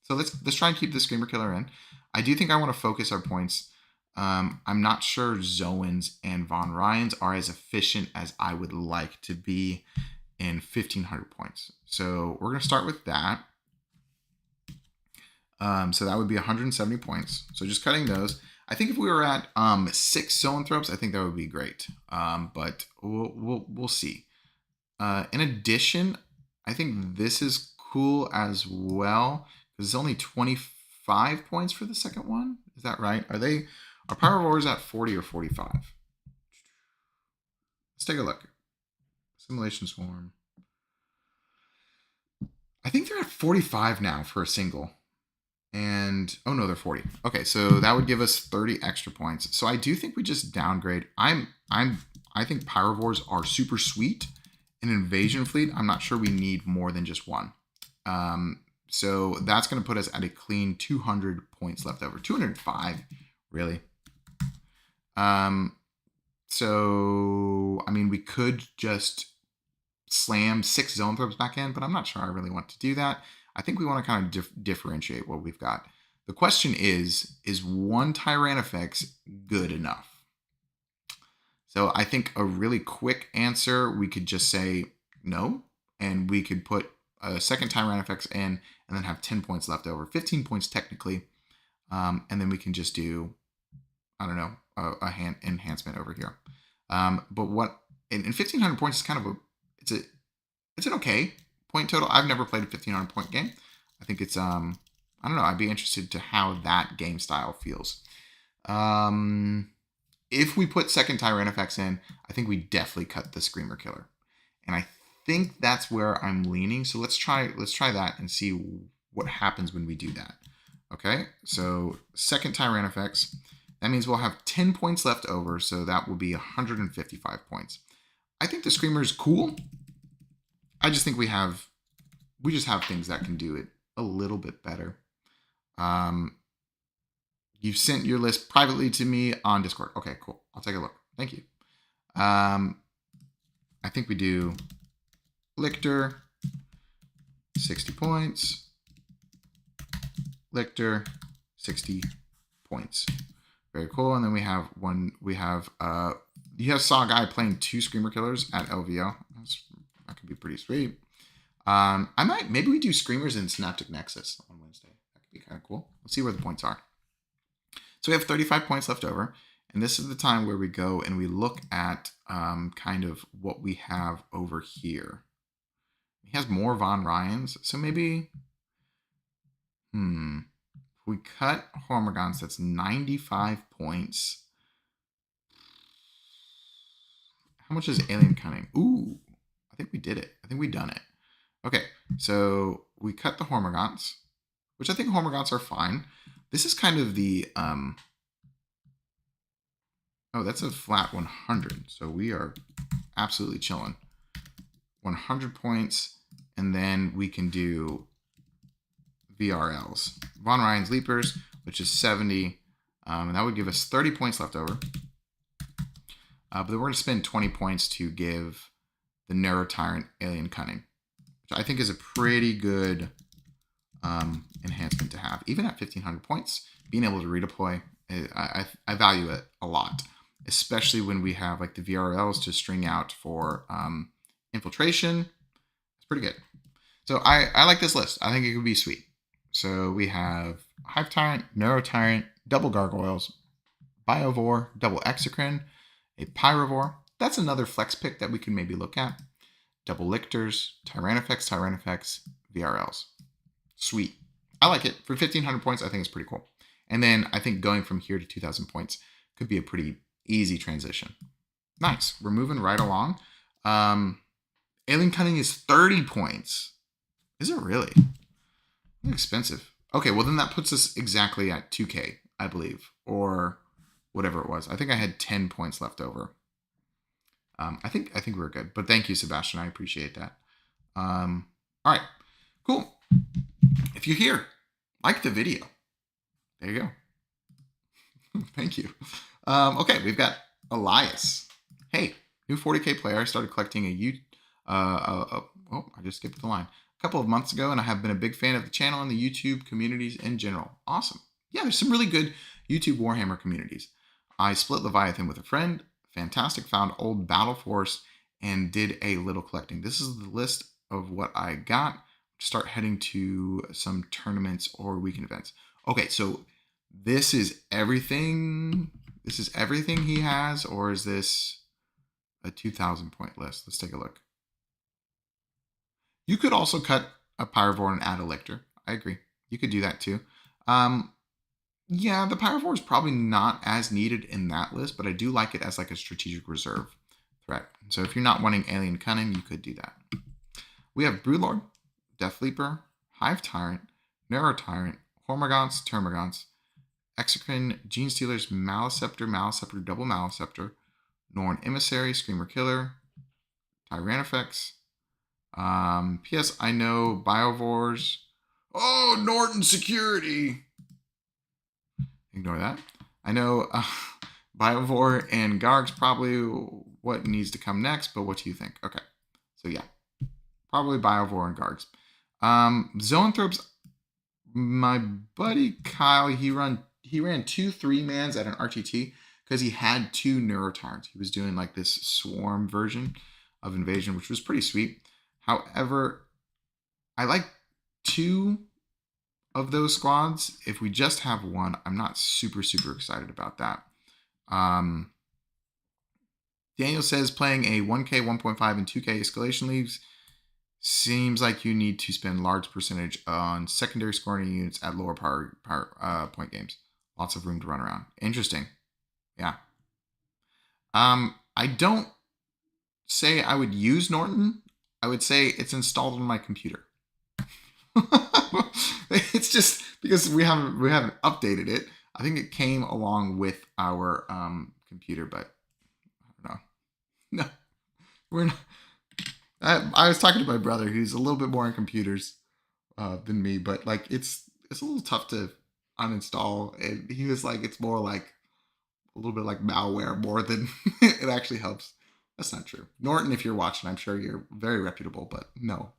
So let's try and keep the Screamer Killer in. I do think I want to focus our points. I'm not sure Zoans and Von Ryans are as efficient as I would like to be in 1,500 points. So we're going to start with that. So that would be 170 points. So just cutting those. I think if we were at 6 Zoanthropes, I think that would be great. But we'll see. In addition, I think this is cool as well because it's only 25 points for the second one. Is that right? Are Power Wars at 40 or 45? Let's take a look. Simulation Swarm. I think they're at 45 now for a single. And, oh no, they're 40. Okay, so that would give us 30 extra points. So I do think we just downgrade. I think Pyrovores are super sweet an invasion fleet, I'm not sure we need more than just one. So that's going to put us at a clean 200 points left over. 205, really. So, I mean, we could just slam 6 zone throws back in, but I'm not sure I really want to do that. I think we want to kind of differentiate what we've got. The question is 1 Tyrannifex good enough? So I think a really quick answer, we could just say no, and we could put a second Tyrannifex in and then have 10 points left over, 15 points technically, and then we can just do, I don't know, a hand enhancement over here. But what, in 1,500 points is kind of it's an okay point total. I've never played a 1,500 point game. I think it's, I don't know, I'd be interested to how that game style feels. If we put second Tyrannifex in, I think we definitely cut the Screamer Killer. And I think that's where I'm leaning. So let's try that and see what happens when we do that. Okay, so second Tyrannifex. That means we'll have 10 points left over, so that will be 155 points. I think the Screamer is cool. I just think we just have things that can do it a little bit better. You've sent your list privately to me on Discord. Okay, cool. I'll take a look. Thank you. I think we do Lictor, 60 points. Lictor, 60 points. Very cool. And then we have you have Saw Guy playing 2 Screamer Killers at LVO. That could be pretty sweet. Maybe we do Screamers in Synaptic Nexus on Wednesday. That could be kind of cool. Let's see where the points are. So we have 35 points left over, and this is the time where we go and we look at kind of what we have over here. He has more Von Ryans, so maybe, if we cut Hormagaunts, that's 95 points. How much is Alien Cunning? Ooh, I think we did it. I think we done it. Okay, so we cut the Hormagaunts, which I think Hormagaunts are fine. This is kind of the, oh, that's a flat 100. So we are absolutely chilling. 100 points, and then we can do VRLs. Von Ryan's Leapers, which is 70, and that would give us 30 points left over. But then we're going to spend 20 points to give the Narrow Tyrant Alien Cunning, which I think is a pretty good enhancement to have. Even at 1,500 points, being able to redeploy, I value it a lot, especially when we have like the VRLs to string out for infiltration. It's pretty good. So I like this list. I think it could be sweet. So we have Hive Tyrant, Narrow Tyrant, double Gargoyles, Biovore, double Exocrine, a Pyrovore. That's another flex pick that we can maybe look at. Double Lictors, Tyrannifex, VRLs. Sweet. I like it. For 1,500 points, I think it's pretty cool. And then I think going from here to 2,000 points could be a pretty easy transition. Nice. We're moving right along. Alien Cunning is 30 points. Is it really? That's expensive. Okay, well then that puts us exactly at 2K, I believe. Or whatever it was. I think I had 10 points left over. I think we're good. But thank you, Sebastian. I appreciate that. All right. Cool. If you're here, like the video. There you go. Thank you. Okay, we've got Elias. Hey, new 40K player. I started collecting I just skipped the line. A couple of months ago, and I have been a big fan of the channel and the YouTube communities in general. Awesome. Yeah, there's some really good YouTube Warhammer communities. I split Leviathan with a friend. Fantastic. Found old Battle Force and did a little collecting. This is the list of what I got. Start heading to some tournaments or weekend events. Okay, so this is everything. This is everything he has, or is this a 2,000 point list? Let's take a look. You could also cut a Pyrovore and add a Lictor. I agree. You could do that too. Yeah, the Pyrovore is probably not as needed in that list, but I do like it as like a strategic reserve threat. So if you're not wanting Alien Cunning, you could do that. We have Broodlord, Death Leaper, Hive Tyrant, Narrow Tyrant, Hormagaunts, Termagaunts, Exocrine, Gene Stealers, Maliceptor, double Maliceptor, Norn Emissary, Screamer Killer, Tyranifex. P.S. I know Biovores. Oh, Norton Security. Ignore that. I know Biovore and Garg's probably what needs to come next, but what do you think? Okay. So yeah, probably Biovore and Garg's. Zoanthropes, my buddy Kyle, he ran 2 3-mans at an RTT because he had 2 Neurotards. He was doing like this swarm version of Invasion, which was pretty sweet. However, I like 2 of those squads. If we just have 1, I'm not super excited about that. Daniel says playing a 1K, 1.5, and 2K escalation leagues seems like you need to spend large percentage on secondary scoring units at lower power point games. Lots of room to run around. Interesting. Yeah. I don't say I would use Norton. I would say it's installed on my computer. It's just because we haven't updated it. I think it came along with our computer, but I don't know. No, we're not. I was talking to my brother, who's a little bit more on computers than me, but like it's a little tough to uninstall. And he was like, it's more like a little bit like malware more than it actually helps. That's not true. Norton, if you're watching, I'm sure you're very reputable, but no.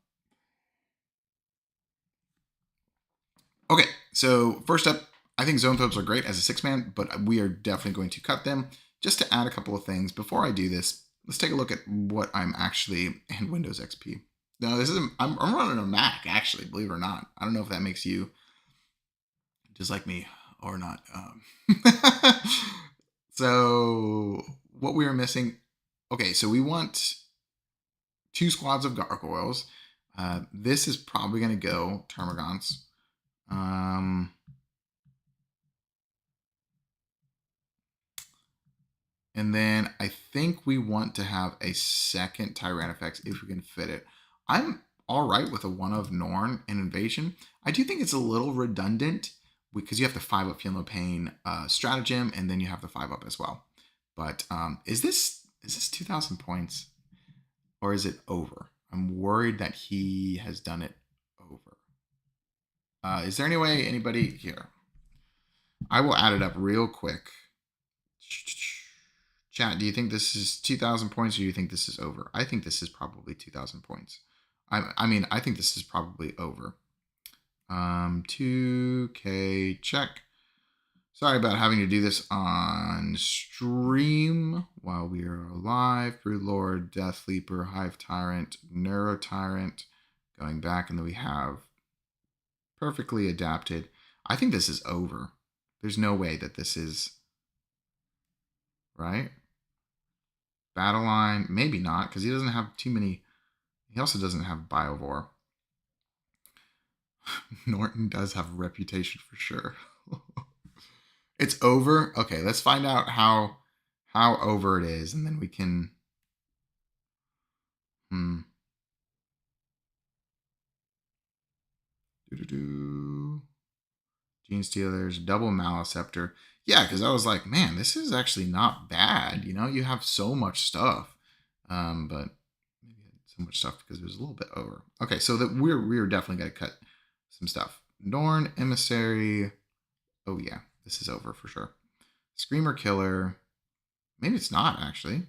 Okay, so first up, I think Zoanthropes are great as a 6-man, but we are definitely going to cut them. Just to add a couple of things, before I do this, let's take a look at what I'm actually in Windows XP. Now, this is I'm running a Mac, actually, believe it or not. I don't know if that makes you just like me or not. So what we are missing, okay, so we want 2 squads of gargoyles. This is probably going to go Termagants. And then I think we want to have a second Tyranifex if we can fit it. I'm all right with a 1 of Norn and Invasion. I do think it's a little redundant because you have the 5-up Feel No Pain stratagem, and then you have the 5-up as well. But is this 2,000 points or is it over? I'm worried that he has done it over. Is there any way anybody here? I will add it up real quick. Chat, do you think this is 2,000 points or do you think this is over? I think this is probably 2,000 points. I mean, I think this is probably over. 2K check. Sorry about having to do this on stream while we are alive. Brood Lord, Death Leaper, Hive Tyrant, Neuro Tyrant. Going back, and then we have perfectly adapted. I think this is over. There's no way that this is right. Battle line, maybe not, because he doesn't have too many. He also doesn't have Biovore. Norton does have a reputation for sure. It's over. Okay, let's find out how over it is, and then we can. Gene Stealers, double Maliceptor. Yeah, because I was like, man, this is actually not bad. You know, you have so much stuff, but maybe so much stuff because it was a little bit over. Okay, so that we're definitely gonna cut some stuff. Norn Emissary. Oh yeah, this is over for sure. Screamer Killer. Maybe it's not actually.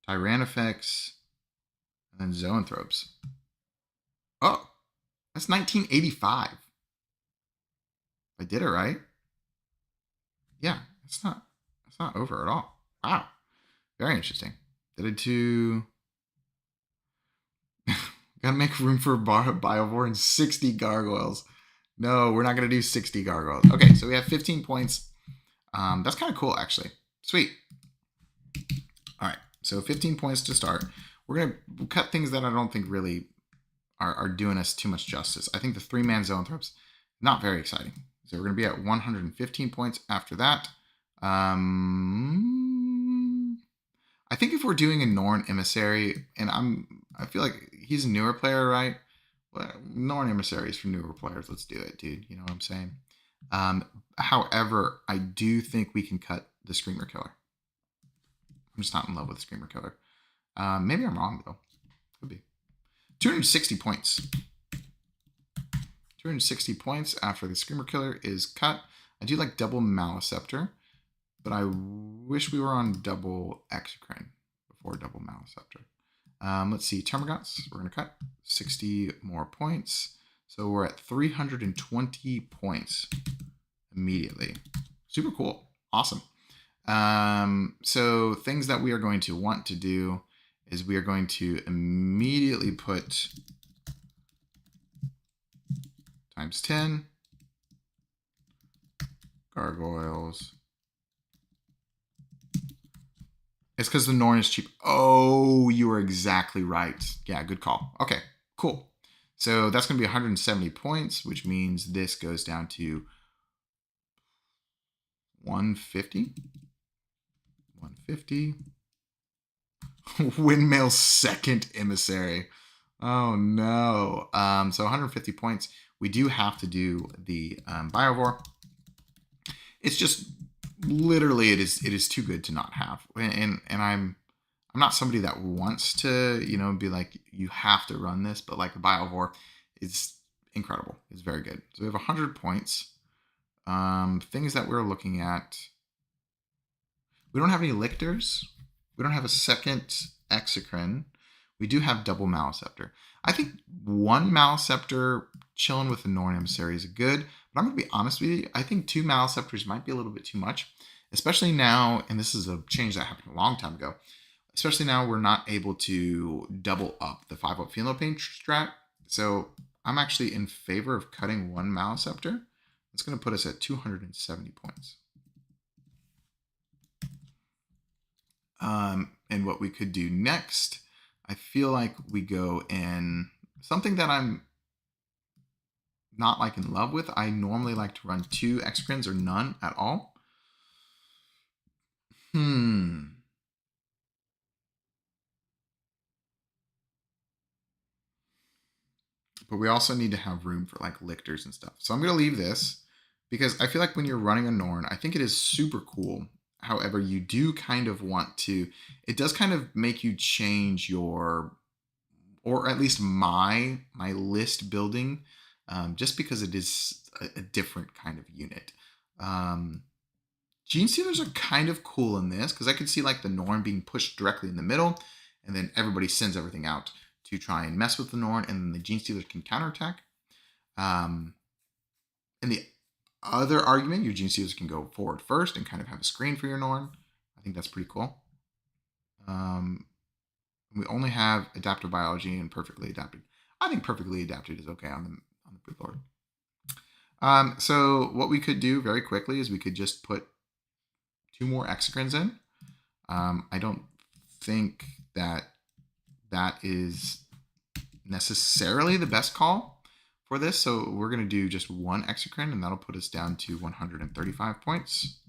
Tyranifex. And then Zoanthropes. Oh, that's 1985. I did it right. Yeah, it's not over at all. Wow. Very interesting. Did it to gotta make room for Biovore and 60 gargoyles. No, we're not gonna do 60 gargoyles. Okay, so we have 15 points. That's kind of cool, actually. Sweet. All right, so 15 points to start. We're gonna cut things that I don't think really are doing us too much justice. I think the 3-man Zoanthropes, not very exciting. So we're gonna be at 115 points after that. I think if we're doing a Norn Emissary, and I feel like he's a newer player, right? Well, Norn Emissary is for newer players. Let's do it, dude. You know what I'm saying? However, I do think we can cut the Screamer Killer. I'm just not in love with the Screamer Killer. Maybe I'm wrong, though. Could be. 260 points. 260 points after the Screamer Killer is cut. I do like double Maliceptor, but I wish we were on double Exocrine before double Maliceptor. Let's see, Termagants, we're going to cut 60 more points. So we're at 320 points immediately. Super cool. Awesome. So things that we are going to want to do is we are going to immediately put times 10 gargoyles. It's because the Norn is cheap. Oh, you are exactly right. Yeah, good call. Okay, cool. So that's going to be 170 points, which means this goes down to 150. 150. Windmill second emissary. Oh no. So 150 points. We do have to do the Biovore. It's just literally it is too good to not have. And I'm not somebody that wants to, be like, you have to run this, but like the Biovore is incredible. It's very good. So we have 100 points. Things that we're looking at. We don't have any Lictors. We don't have a second Exocrine. We do have double Maliceptor. I think one Maliceptor chilling with the Norn Emissary is good, but I'm going to be honest with you. I think two Maliceptors might be a little bit too much, especially now, and this is a change that happened a long time ago, especially now we're not able to double up the 5-up Phenopain strat. So I'm actually in favor of cutting one Maliceptor. It's going to put us at 270 points. And what we could do next, I feel like we go in something that I'm not like in love with. I normally like to run 2 Exocrines or none at all. But we also need to have room for like Lictors and stuff. So I'm going to leave this because I feel like when you're running a Norn, I think it is super cool. However, you do kind of want to, it does kind of make you change your, or at least my list building, just because it is a different kind of unit. Gene Stealers are kind of cool in this because I could see like the Norn being pushed directly in the middle, and then everybody sends everything out to try and mess with the Norn, and then the Gene Stealers can counterattack. And the other argument, your Gene Stealers can go forward first and kind of have a screen for your Norn. I think that's pretty cool. We only have Adaptive Biology and Perfectly Adapted. I think Perfectly Adapted is okay on the pre-board. So what we could do very quickly is we could just put 2 more Exocrines in. I don't think that is necessarily the best call for this. So we're going to do just 1 Exocrine, and that'll put us down to 135 points.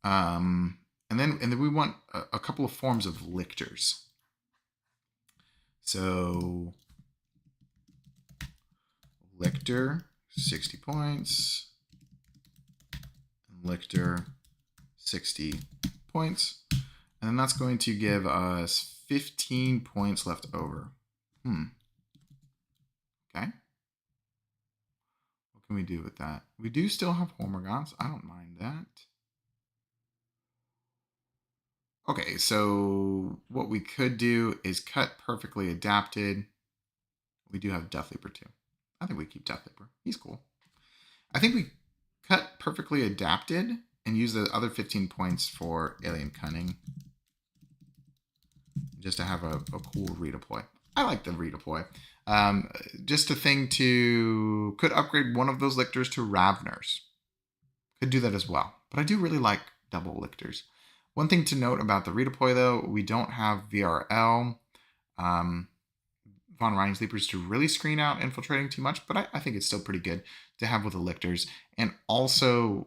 And then we want a couple of forms of Lictors. So Lictor, 60 points. Lictor, 60 points. And then that's going to give us 15 points left over. Okay. What can we do with that? We do still have Hormagaunts. I don't mind that. Okay, so what we could do is cut Perfectly Adapted. We do have Death Leaper too. I think we keep Death Leaper. He's cool. I think we cut Perfectly Adapted and use the other 15 points for Alien Cunning, just to have a cool redeploy. I like the redeploy. Just a thing could upgrade one of those Lictors to Ravners. Could do that as well. But I do really like double Lictors. One thing to note about the redeploy, though, we don't have VRL, Von Ryan Sleepers to really screen out infiltrating too much, but I think it's still pretty good to have with the Lictors. And also,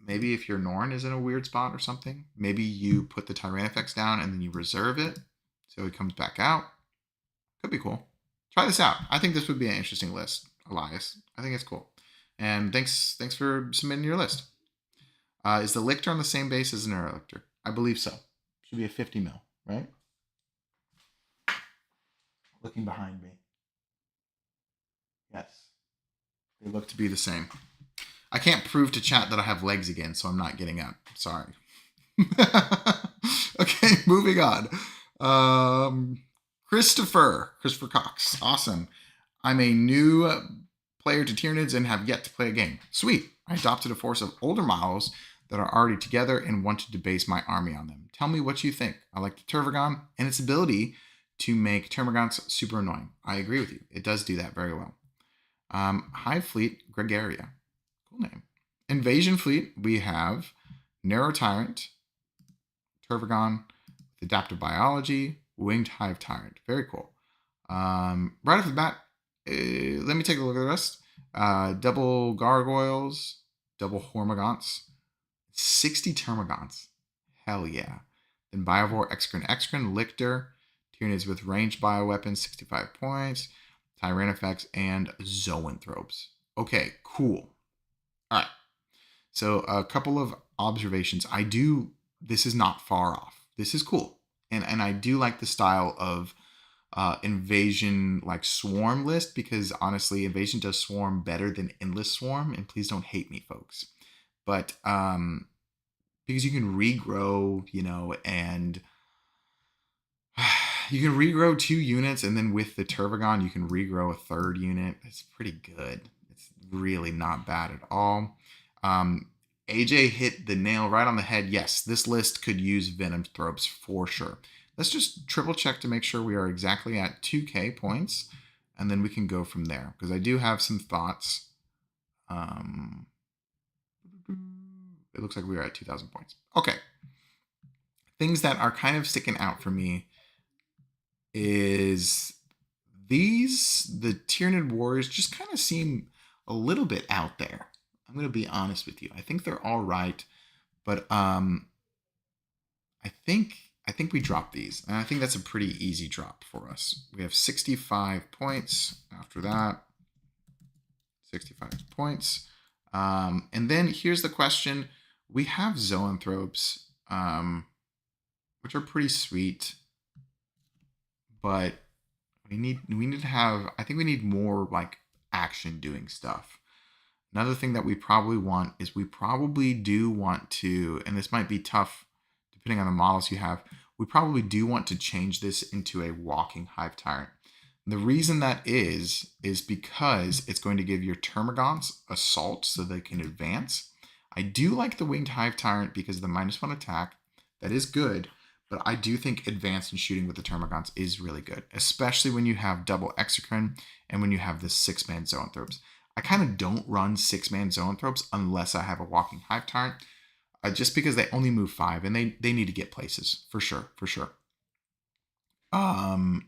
maybe if your Norn is in a weird spot or something, maybe you put the Tyranid down and then you reserve it so it comes back out. Could be cool. Try this out. I think this would be an interesting list, Elias. I think it's cool. And thanks for submitting your list. Is the Lictor on the same base as an Neurolictor? I believe so. Should be a 50 mil, right? looking behind me. Yes, they look to be the same. I can't prove to chat that I have legs again, so I'm not getting up. Sorry. Okay, moving on. Christopher Cox. Awesome. I'm a new player to Tyranids and have yet to play a game. Sweet. I adopted a force of older models that are already together and wanted to base my army on them. Tell me what you think. I like the Tervagon and its ability to make Termagants super annoying. I agree with you. It does do that very well. Hive Fleet Gregaria. Cool name. Invasion Fleet, we have Narrow Tyrant, Tervagon, Adaptive Biology, Winged Hive Tyrant. Very cool. Right off the bat, let me take a look at the rest. Double Gargoyles, double Hormagaunts, 60 Termagants. Hell yeah. Then Biovore, Excrin, Lictor, Tyranids with ranged bioweapons, 65 points, Tyrannifex, and Zoanthropes. Okay, cool. All right. So a couple of observations. This is not far off. This is cool. And I do like the style of invasion like swarm list, because honestly, invasion does swarm better than endless swarm. And please don't hate me, folks. But because you can regrow, and you can regrow 2 units, and then with the Tervagon, you can regrow a 3rd unit. It's pretty good. It's really not bad at all. AJ hit the nail right on the head. Yes, this list could use Venomthropes for sure. Let's just triple check to make sure we are exactly at 2k points, and then we can go from there, because I do have some thoughts. It looks like we are at 2,000 points. Okay. Things that are kind of sticking out for me is the Tyranid warriors just kind of seem a little bit out there. I'm going to be honest with you. I think they're all right, but I think we drop these, and I think that's a pretty easy drop for us. We have 65 points after that. 65 points. And then here's the question. We have Zoanthropes, which are pretty sweet, but we need to have, I think we need more like action doing stuff. Another thing that we probably want is we probably do want to, and this might be tough depending on the models you have, we probably do want to change this into a walking Hive Tyrant. The reason that is because it's going to give your Termagants assault so they can advance. I do like the Winged Hive Tyrant because of the -1 attack. That is good, but I do think advance and shooting with the Termagants is really good, especially when you have double Exocrine and when you have the 6-man Zoanthropes. I kind of don't run 6-man Zoanthropes unless I have a walking Hive Tyrant, just because they only move 5 and they need to get places for sure.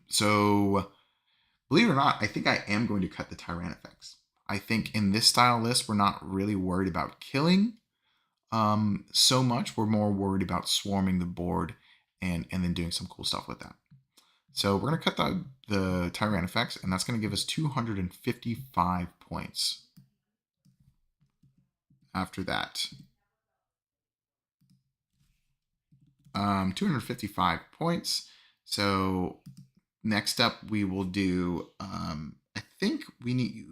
So believe it or not, I think I am going to cut the Tyrannifex. I think in this style list, we're not really worried about killing so much. We're more worried about swarming the board and then doing some cool stuff with that. So we're going to cut the Tyrannifex, and that's going to give us 255 points. After that, 255 points. So next up, we will do, I think we need,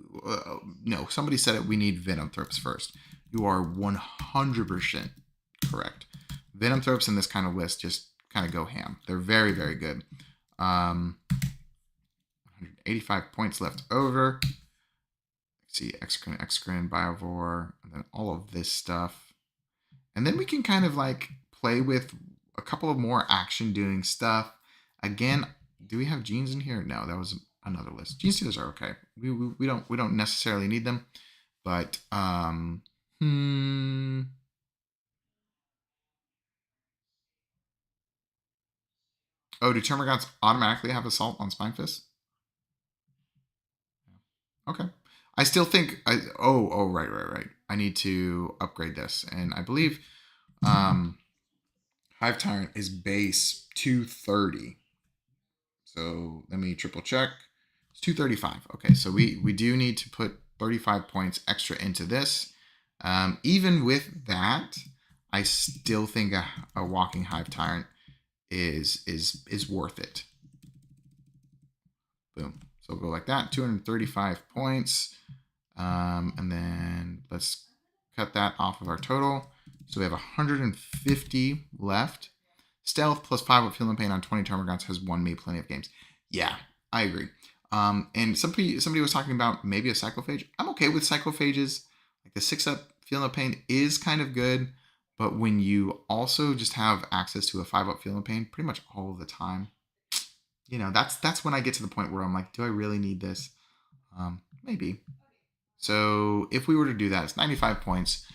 no, somebody said it, we need Venomthropes first. You are 100% correct. Venomthropes in this kind of list just kind of go ham. They're very, very good. 185 points left over. Let's see, Excrin, Biovore, and then all of this stuff. And then we can kind of like play with a couple of more action doing stuff. Again, do we have genes in here? No, that was another list. Gene stealers are okay. We don't necessarily need them, but Oh, do Termagants automatically have assault on Spinefist? Okay. I still think right. I need to upgrade this, and I believe Hive Tyrant is base 230. So let me triple check. It's 235. Okay, so we do need to put 35 points extra into this. Even with that, I still think a walking Hive Tyrant is worth it. Boom. So we'll go like that, 235 points. And then let's cut that off of our total. So we have 150 left. Stealth plus 5 with Feeling Pain on 20 Termagants has won me plenty of games. Yeah, I agree. And somebody was talking about maybe a Cyclophage. I'm okay with Cyclophages. Like the 6-up Feeling Pain is kind of good, but when you also just have access to a 5-up Feeling Pain pretty much all of the time, you know, that's when I get to the point where I'm like, do I really need this? Maybe. So if we were to do that, it's 95 points.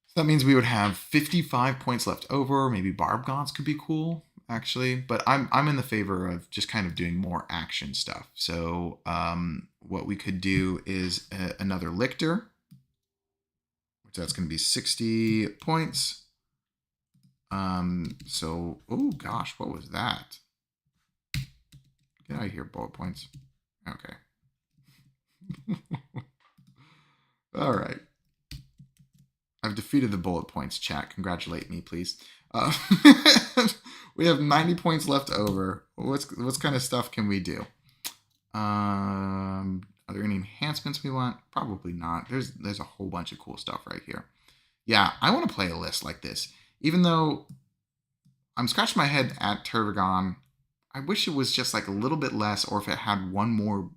So that means we would have 55 points left over. Maybe Barb Gaunts could be cool, actually. But I'm in the favor of just kind of doing more action stuff. So what we could do is another Lictor, which that's going to be 60 points. So, oh gosh, what was that? Get out of here, bullet points. Okay. All right. I've defeated the bullet points, chat. Congratulate me, please. We have 90 points left over. What kind of stuff can we do? Are there any enhancements we want? Probably not. There's a whole bunch of cool stuff right here. Yeah, I want to play a list like this. Even though I'm scratching my head at Tervagon, I wish it was just like a little bit less, or if it had one more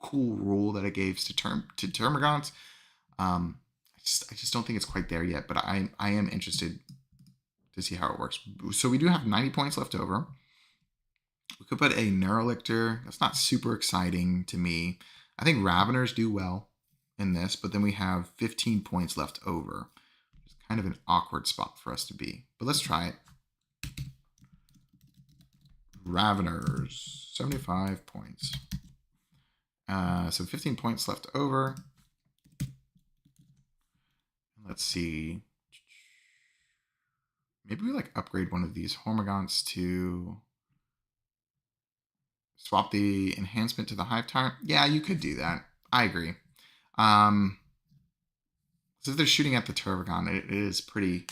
cool rule that it gave to Termagants. I just don't think it's quite there yet, but I am interested to see how it works. So we do have 90 points left over. We could put a Neurolictor. That's not super exciting to me. I think Raveners do well in this, but then we have 15 points left over. It's kind of an awkward spot for us to be, but let's try it. Raveners, 75 points. So 15 points left over. Let's see. Maybe we like upgrade one of these Hormagaunts to swap the enhancement to the Hive Tyrant. Yeah, you could do that. I agree. So if they're shooting at the Tervagon, it is pretty...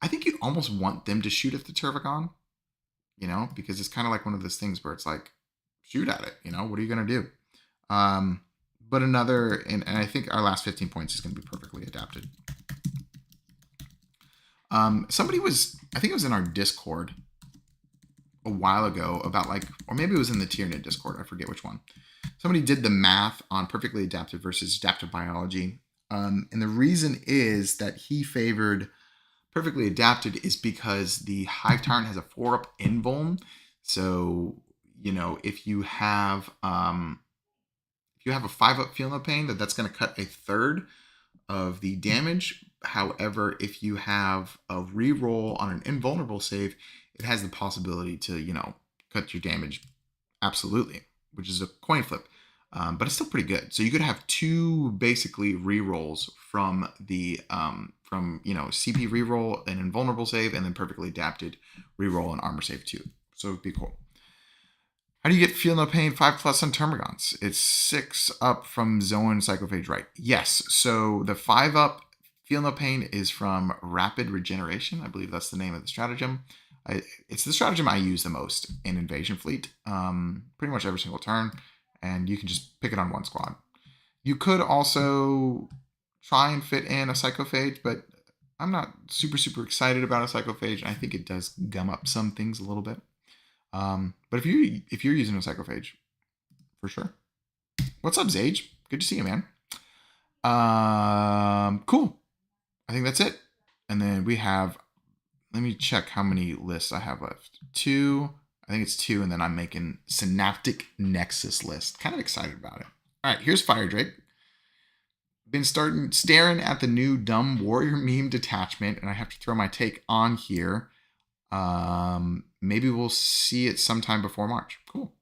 I think you almost want them to shoot at the Tervagon, you know, because it's kind of like one of those things where it's like, shoot at it, you know, what are you going to do? But another, and I think our last 15 points is going to be perfectly adapted. Somebody was, I think it was in our Discord a while ago about like, or maybe it was in the Tyranid Discord, I forget which one. Somebody did the math on perfectly adapted versus adaptive biology. And the reason is that he favored perfectly adapted is because the Hive Tyrant has a 4-up invuln. So, you know, if you have a 5-up Feel No Pain, that's going to cut a third of the damage. However, if you have a reroll on an invulnerable save, it has the possibility to, you know, cut your damage absolutely, which is a coin flip. But it's still pretty good. So you could have 2 basically rerolls from the you know, CP reroll, an invulnerable save, and then perfectly adapted reroll an armor save too. So it'd be cool. How do you get Feel No Pain 5+ on Termagants? It's 6 up from Zoan Cyclophage, right? Yes. So the 5-up Feel No Pain is from Rapid Regeneration. I believe that's the name of the stratagem. It's the stratagem I use the most in Invasion Fleet. Pretty much every single turn. And you can just pick it on one squad. You could also try and fit in a Cyclophage, but I'm not super excited about a Cyclophage. And I think it does gum up some things a little bit. But if you're using a Cyclophage, for sure. What's up, Zage? Good to see you, man. Cool. I think that's it. And then we have, let me check how many lists I have left. 2. I think it's 2, and then I'm making Synaptic Nexus list. Kind of excited about it. All right, here's Fire Drake. Been staring at the new Dumb Warrior meme detachment, and I have to throw my take on here. Maybe we'll see it sometime before March. Cool.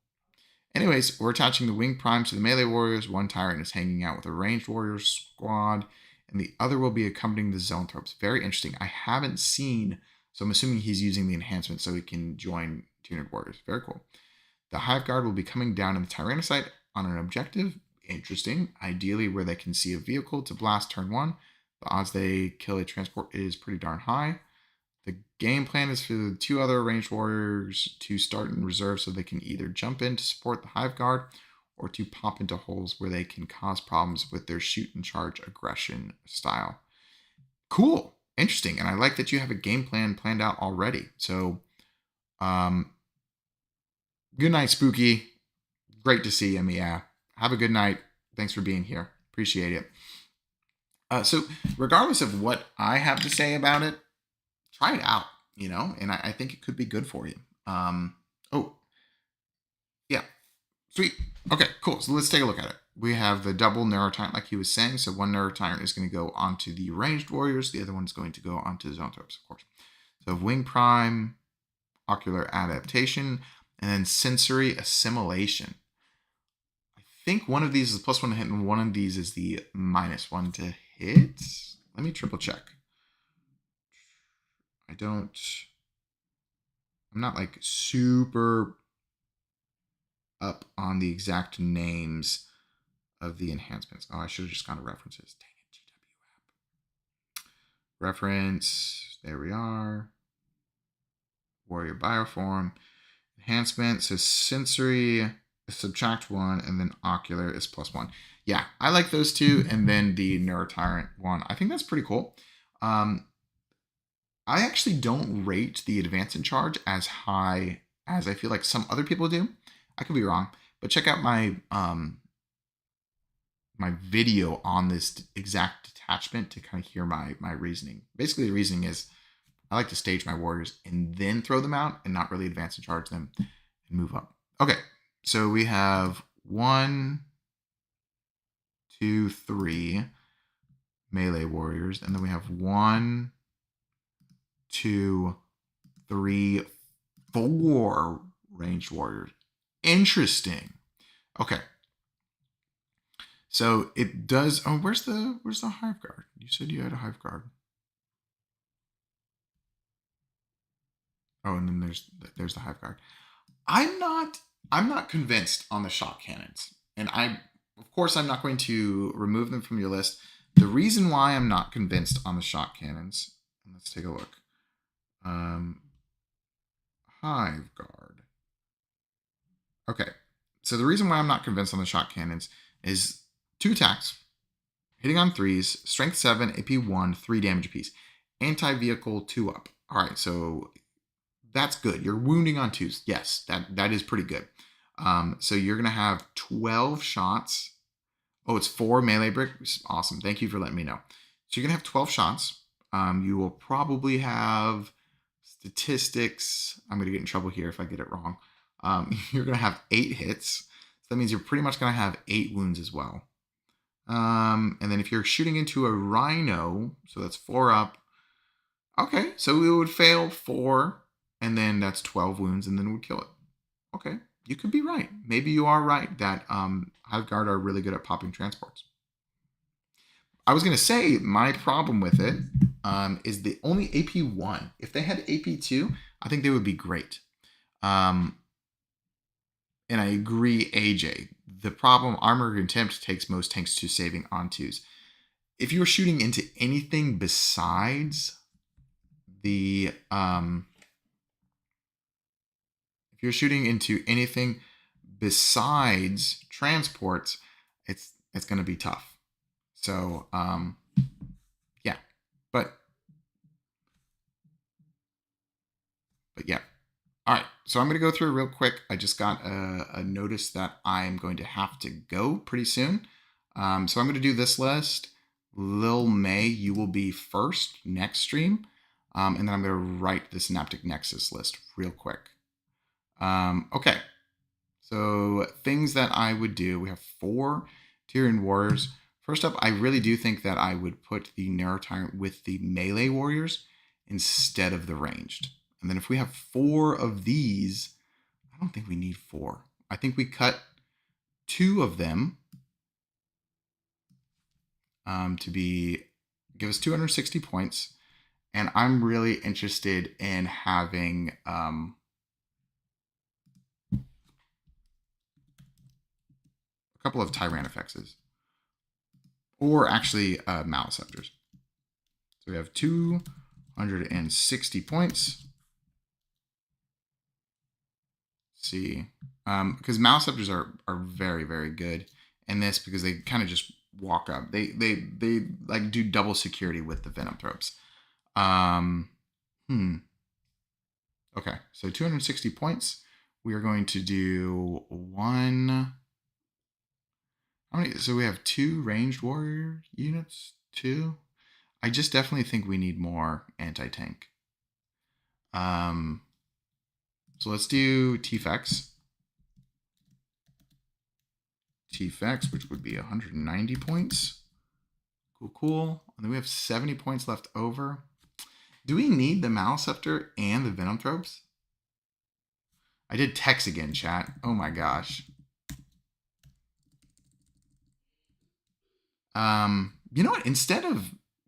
Anyways, we're attaching the Wing Primes to the melee warriors. One Tyrant is hanging out with a ranged warrior squad, and the other will be accompanying the Zoanthropes. Very interesting. I haven't seen, so I'm assuming he's using the enhancement so he can join Tyranid warriors. Very cool. The Hive Guard will be coming down in the Tyrannocyte on an objective. Interesting. Ideally where they can see a vehicle to blast turn 1. The odds they kill a transport is pretty darn high. The game plan is for the 2 other ranged warriors to start in reserve so they can either jump in to support the Hive Guard or to pop into holes where they can cause problems with their shoot and charge aggression style. Cool. Interesting. And I like that you have a game plan planned out already. So, good night, Spooky. Great to see you. Yeah. Have a good night. Thanks for being here. Appreciate it. So, regardless of what I have to say about it, try it out, and I think it could be good for you. Oh, yeah. Sweet. Okay, cool. So let's take a look at it. We have the double Neurotyrant, like he was saying. So one Neurotyrant is going to go onto the ranged warriors. The other one's going to go onto the Zoanthropes, of course. So Wing Prime, Ocular Adaptation, and then Sensory Assimilation. I think one of these is +1 to hit, and one of these is the -1 to hit. Let me triple check. I'm not like super up on the exact names of the enhancements. Oh, I should have just gone to references. Dang it, GW app. Reference, there we are. Warrior Bioform. Enhancement, so sensory, subtract 1, and then ocular is +1. Yeah, I like those two, and then the Neurotyrant one. I think that's pretty cool. I actually don't rate the Advance in Charge as high as I feel like some other people do. I could be wrong, but check out my my video on this exact detachment to kind of hear my reasoning. Basically, the reasoning is I like to stage my warriors and then throw them out and not really advance and charge them and move up. Okay, so we have 1, 2, 3 melee warriors, and then we have 1, 2, 3, 4 ranged warriors. Interesting. Okay. So it does. Oh, where's the Hive Guard? You said you had a Hive Guard. Oh, and then there's the Hive Guard. I'm not convinced on the shot cannons, and of course I'm not going to remove them from your list. The reason why I'm not convinced on the shot cannons. Let's take a look. Hive Guard. Okay, so the reason why I'm not convinced on the shot cannons is 2 attacks, hitting on 3s, strength 7, AP 1, 3 damage apiece, anti-vehicle 2 up. All right, so that's good. You're wounding on 2s. Yes, that is pretty good. So you're gonna have 12 shots. Oh, it's 4 melee bricks. Awesome. Thank you for letting me know. So you're gonna have 12 shots. You will probably have statistics. I'm gonna get in trouble here if I get it wrong. You're gonna have 8 hits. So that means you're pretty much gonna have 8 wounds as well. And then if you're shooting into a rhino, so that's 4 up. Okay, so we would fail 4, and then that's 12 wounds, and then it would kill it. Okay, you could be right. Maybe you are right that Hive Guard are really good at popping transports. I was going to say my problem with it is the only AP 1. If they had AP 2, I think they would be great. And I agree, AJ. The problem, Armor Contempt takes most tanks to saving on 2s. If you're shooting into anything besides the if you're shooting into anything besides transports, it's going to be tough. So yeah, but yeah. All right, so I'm going to go through real quick. I just got a notice that I'm going to have to go pretty soon. So I'm going to do this list. Lil May, you will be first next stream. And then I'm going to write the Synaptic Nexus list real quick. Okay, so things that I would do. We have 4 Tyranid warriors. First up, I really do think that I would put the Neurotyrant with the melee warriors instead of the ranged. And then if we have 4 of these, I don't think we need 4. I think we cut 2 of them to give us 260 points. And I'm really interested in having a couple of Tyranifexes. Or actually Maliceptors. So we have 2 260 points. Let's see, because Maliceptors are very, very good in this because they kind of just walk up. They like do double security with the Venom Thropes. Okay, so 260 points. We are going to do one. How many? So we have 2 ranged warrior units. 2. I just definitely think we need more anti-tank. So let's do T-Fex. T-Fex, which would be 190 points. Cool. And then we have 70 points left over. Do we need the Maliceptor and the Venom Thropes? I did text again, chat. Oh my gosh. You know what?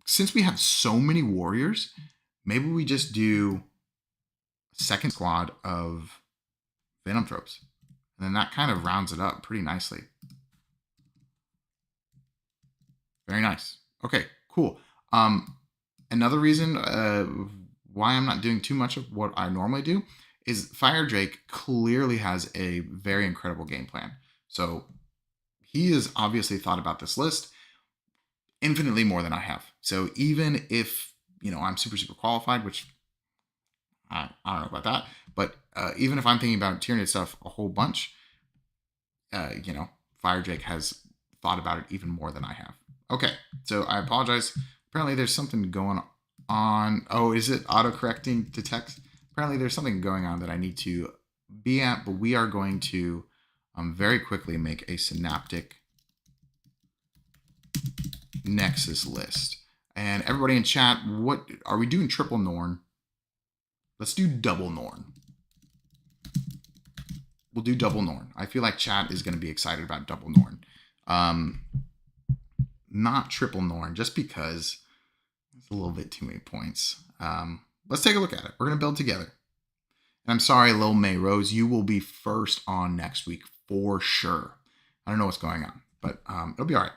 Since we have so many warriors, maybe we just do a second squad of Venom Thropes. And then that kind of rounds it up pretty nicely. Very nice. Okay, cool. Another reason why I'm not doing too much of what I normally do is Fire Drake clearly has a very incredible game plan. So he has obviously thought about this list infinitely more than I have. So even if, I'm super, super qualified, which I don't know about that, but even if I'm thinking about Tyranid stuff a whole bunch, Fire Drake has thought about it even more than I have. Okay, so I apologize. Apparently there's something going on. Oh, is it auto-correcting to text? Apparently there's something going on that I need to be at, but we are going to very quickly make a synaptic Nexus list. And everybody in chat, what are we doing? Triple Norn? Let's do double Norn. We'll do double Norn. I feel like chat is going to be excited about double Norn. Not triple Norn, just because it's a little bit too many points. Let's take a look at it. We're going to build together. And I'm sorry, Lil May Rose, you will be first on next week for sure. I don't know what's going on, but it'll be all right.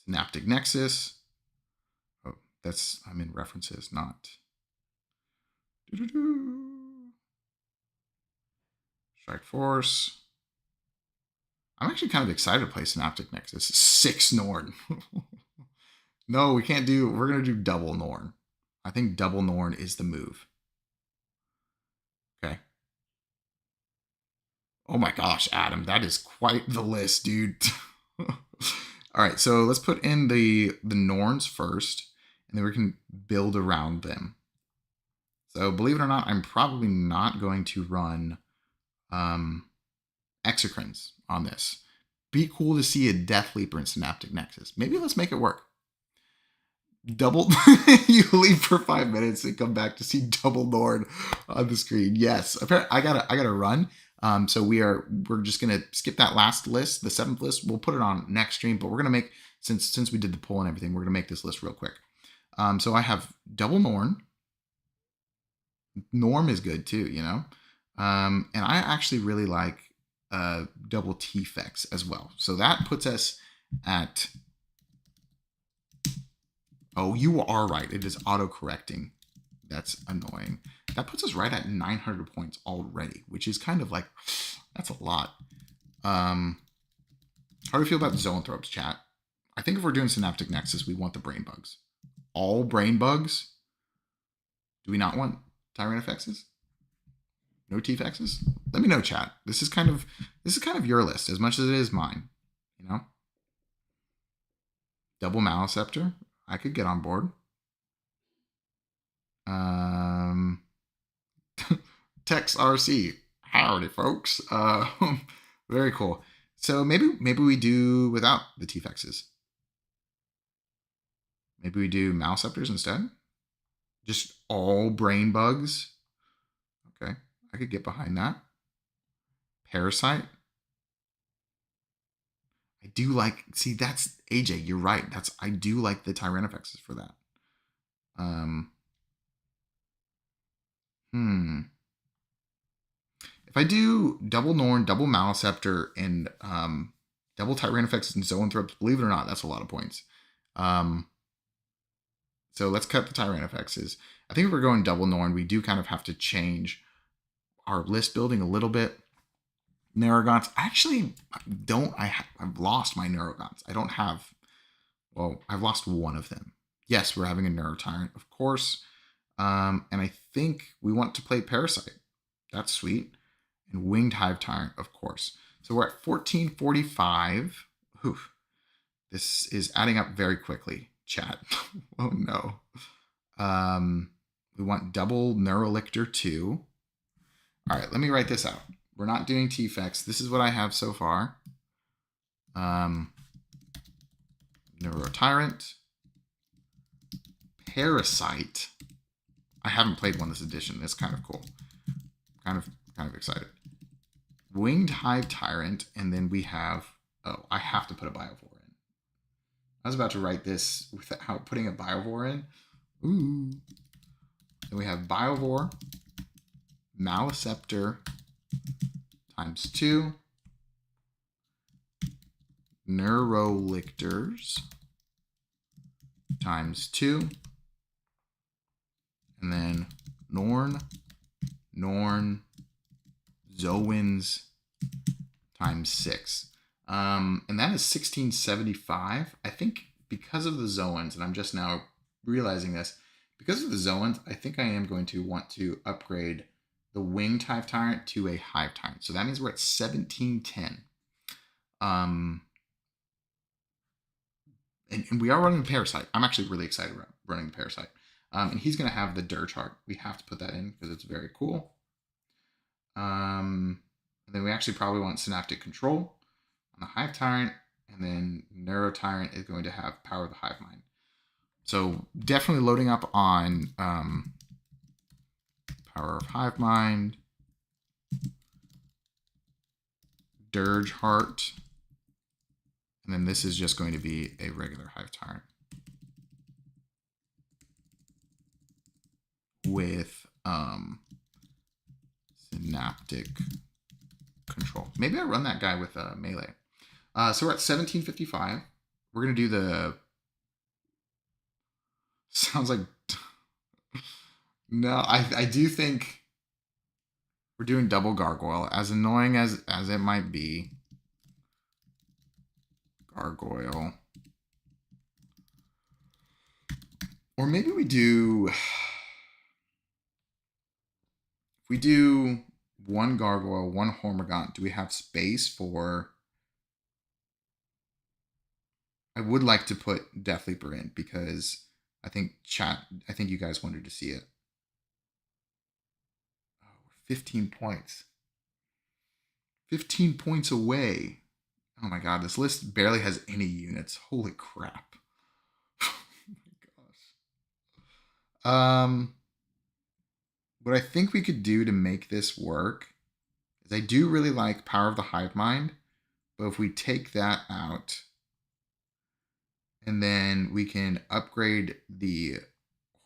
Synaptic Nexus. Oh, I'm in references, not. Strike Force. I'm actually kind of excited to play Synaptic Nexus. 6 Norn. No, we're going to do double Norn. I think double Norn is the move. Okay. Oh my gosh, Adam, that is quite the list, dude. All right, so let's put in the Norns first, and then we can build around them. So believe it or not, I'm probably not going to run Exocrines on this. Be cool to see a Death Leaper in Synaptic Nexus. Maybe let's make it work. Double, you leave for 5 minutes and come back to see double Norn on the screen. Yes, I gotta run. So we're just gonna skip that last list, the 7th list. We'll put it on next stream, but we're gonna make since we did the poll and everything, we're gonna make this list real quick. So I have double Norn. Norm is good too, and I actually really like double T-Fex as well. So that puts us at. Oh, you are right. It is auto-correcting. That's annoying. That puts us right at 900 points already, which is kind of like, that's a lot. How do we feel about the Zoanthropes, chat? I think if we're doing Synaptic Nexus, we want the Brain Bugs. All Brain Bugs? Do we not want Tyranid? No T-Fexes? Let me know, chat. This is kind of your list as much as it is mine. Double Maliceptor. I could get on board. Tex RC. Howdy, folks. Very cool. So maybe we do without the T-Fexes. Maybe we do Maliceptors instead. Just all Brain Bugs. Okay, I could get behind that. Parasite. I do like, see, that's AJ, you're right. I do like the Tyranid for that. If I do double Norn, double Maliceptor, and double Tyranid and Zoanthropes, believe it or not, that's a lot of points. So let's cut the Tyranid. I think if we're going double Norn, we do kind of have to change our list building a little bit. Neurogons. Actually, I've lost my Neurogons. I don't have, well, I've lost one of them. Yes, we're having a Neurotyrant, of course. And I think we want to play Parasite. That's sweet. And Winged Hive Tyrant, of course. So we're at 1445. Oof. This is adding up very quickly, chat. Oh no. We want double Neurolictor 2. All right, let me write this out. We're not doing T-Fex. This is what I have so far. Neurotyrant. Parasite. I haven't played one this edition. It's kind of cool. Kind of excited. Winged Hive Tyrant, and then we have, oh, I have to put a Biovore in. I was about to write this without putting a Biovore in. Ooh. Then we have Biovore, Maliceptor times 2, Neurolictors times 2, and then Norn, Zoans times 6. And that is 1675. I think because of the Zoans, and I'm just now realizing this, because of the Zoans, I think I am going to want to upgrade the Winged Hive Tyrant to a Hive Tyrant. So that means we're at 1710. And we are running the Parasite. I'm actually really excited about running the Parasite. And he's going to have the Dirge Heart. We have to put that in because it's very cool. And then we actually probably want Synaptic Control on the Hive Tyrant. And then Neurotyrant is going to have Power of the Hive Mind. So definitely loading up on Power of Hive Mind, Dirge Heart, and then this is just going to be a regular Hive Tyrant with Synaptic Control. Maybe I run that guy with melee. So we're at 1755. We're going to do the... Sounds like... No, I do think we're doing double Gargoyle. As annoying as it might be. Gargoyle. Or maybe we do... If we do one Gargoyle, one Hormigaunt, do we have space for... I would like to put Death Leaper in because I think you guys wanted to see it. 15 points. 15 points away. Oh my god, this list barely has any units. Holy crap. Oh my gosh. What I think we could do to make this work is I do really like Power of the Hive Mind, but if we take that out and then we can upgrade the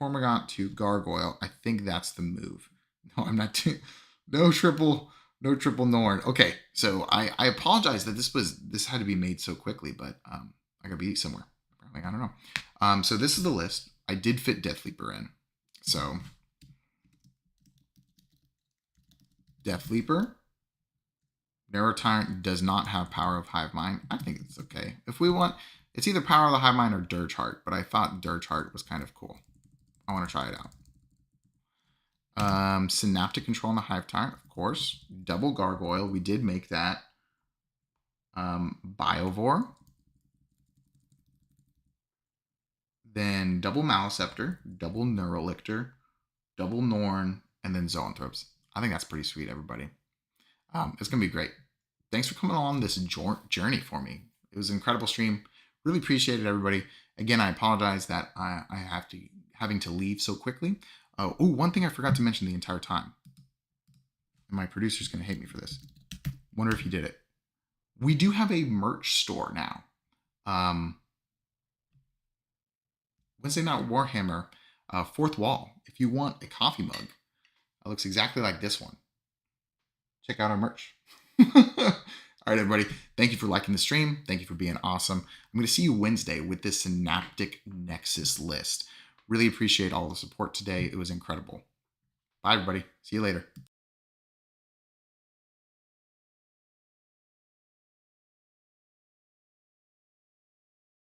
Hormigaunt to Gargoyle, I think that's the move. No, I'm not too... No triple Norn. Okay, so I apologize that this had to be made so quickly, but I gotta be somewhere. I don't know. So this is the list. I did fit Death Leaper in. So Death Leaper. Neurotyrant does not have Power of Hive Mind. I think it's okay. If we want, it's either Power of the Hive Mind or Dirge Heart, but I thought Dirge Heart was kind of cool. I want to try it out. Synaptic Control on the Hive Tyrant, of course. Double Gargoyle, we did make that. Biovore. Then double Maliceptor, double Neurolictor, double Norn, and then Zoanthropes. I think that's pretty sweet, everybody. It's going to be great. Thanks for coming along this journey for me. It was an incredible stream. Really appreciate it, everybody. Again, I apologize that having to leave so quickly. Oh, one thing I forgot to mention the entire time. And my producer's going to hate me for this. Wonder if he did it. We do have a merch store now. Wednesday Night Warhammer, Fourth Wall. If you want a coffee mug, it looks exactly like this one. Check out our merch. All right, everybody. Thank you for liking the stream. Thank you for being awesome. I'm going to see you Wednesday with this Synaptic Nexus list. Really appreciate all the support today. It was incredible. Bye, everybody. See you later.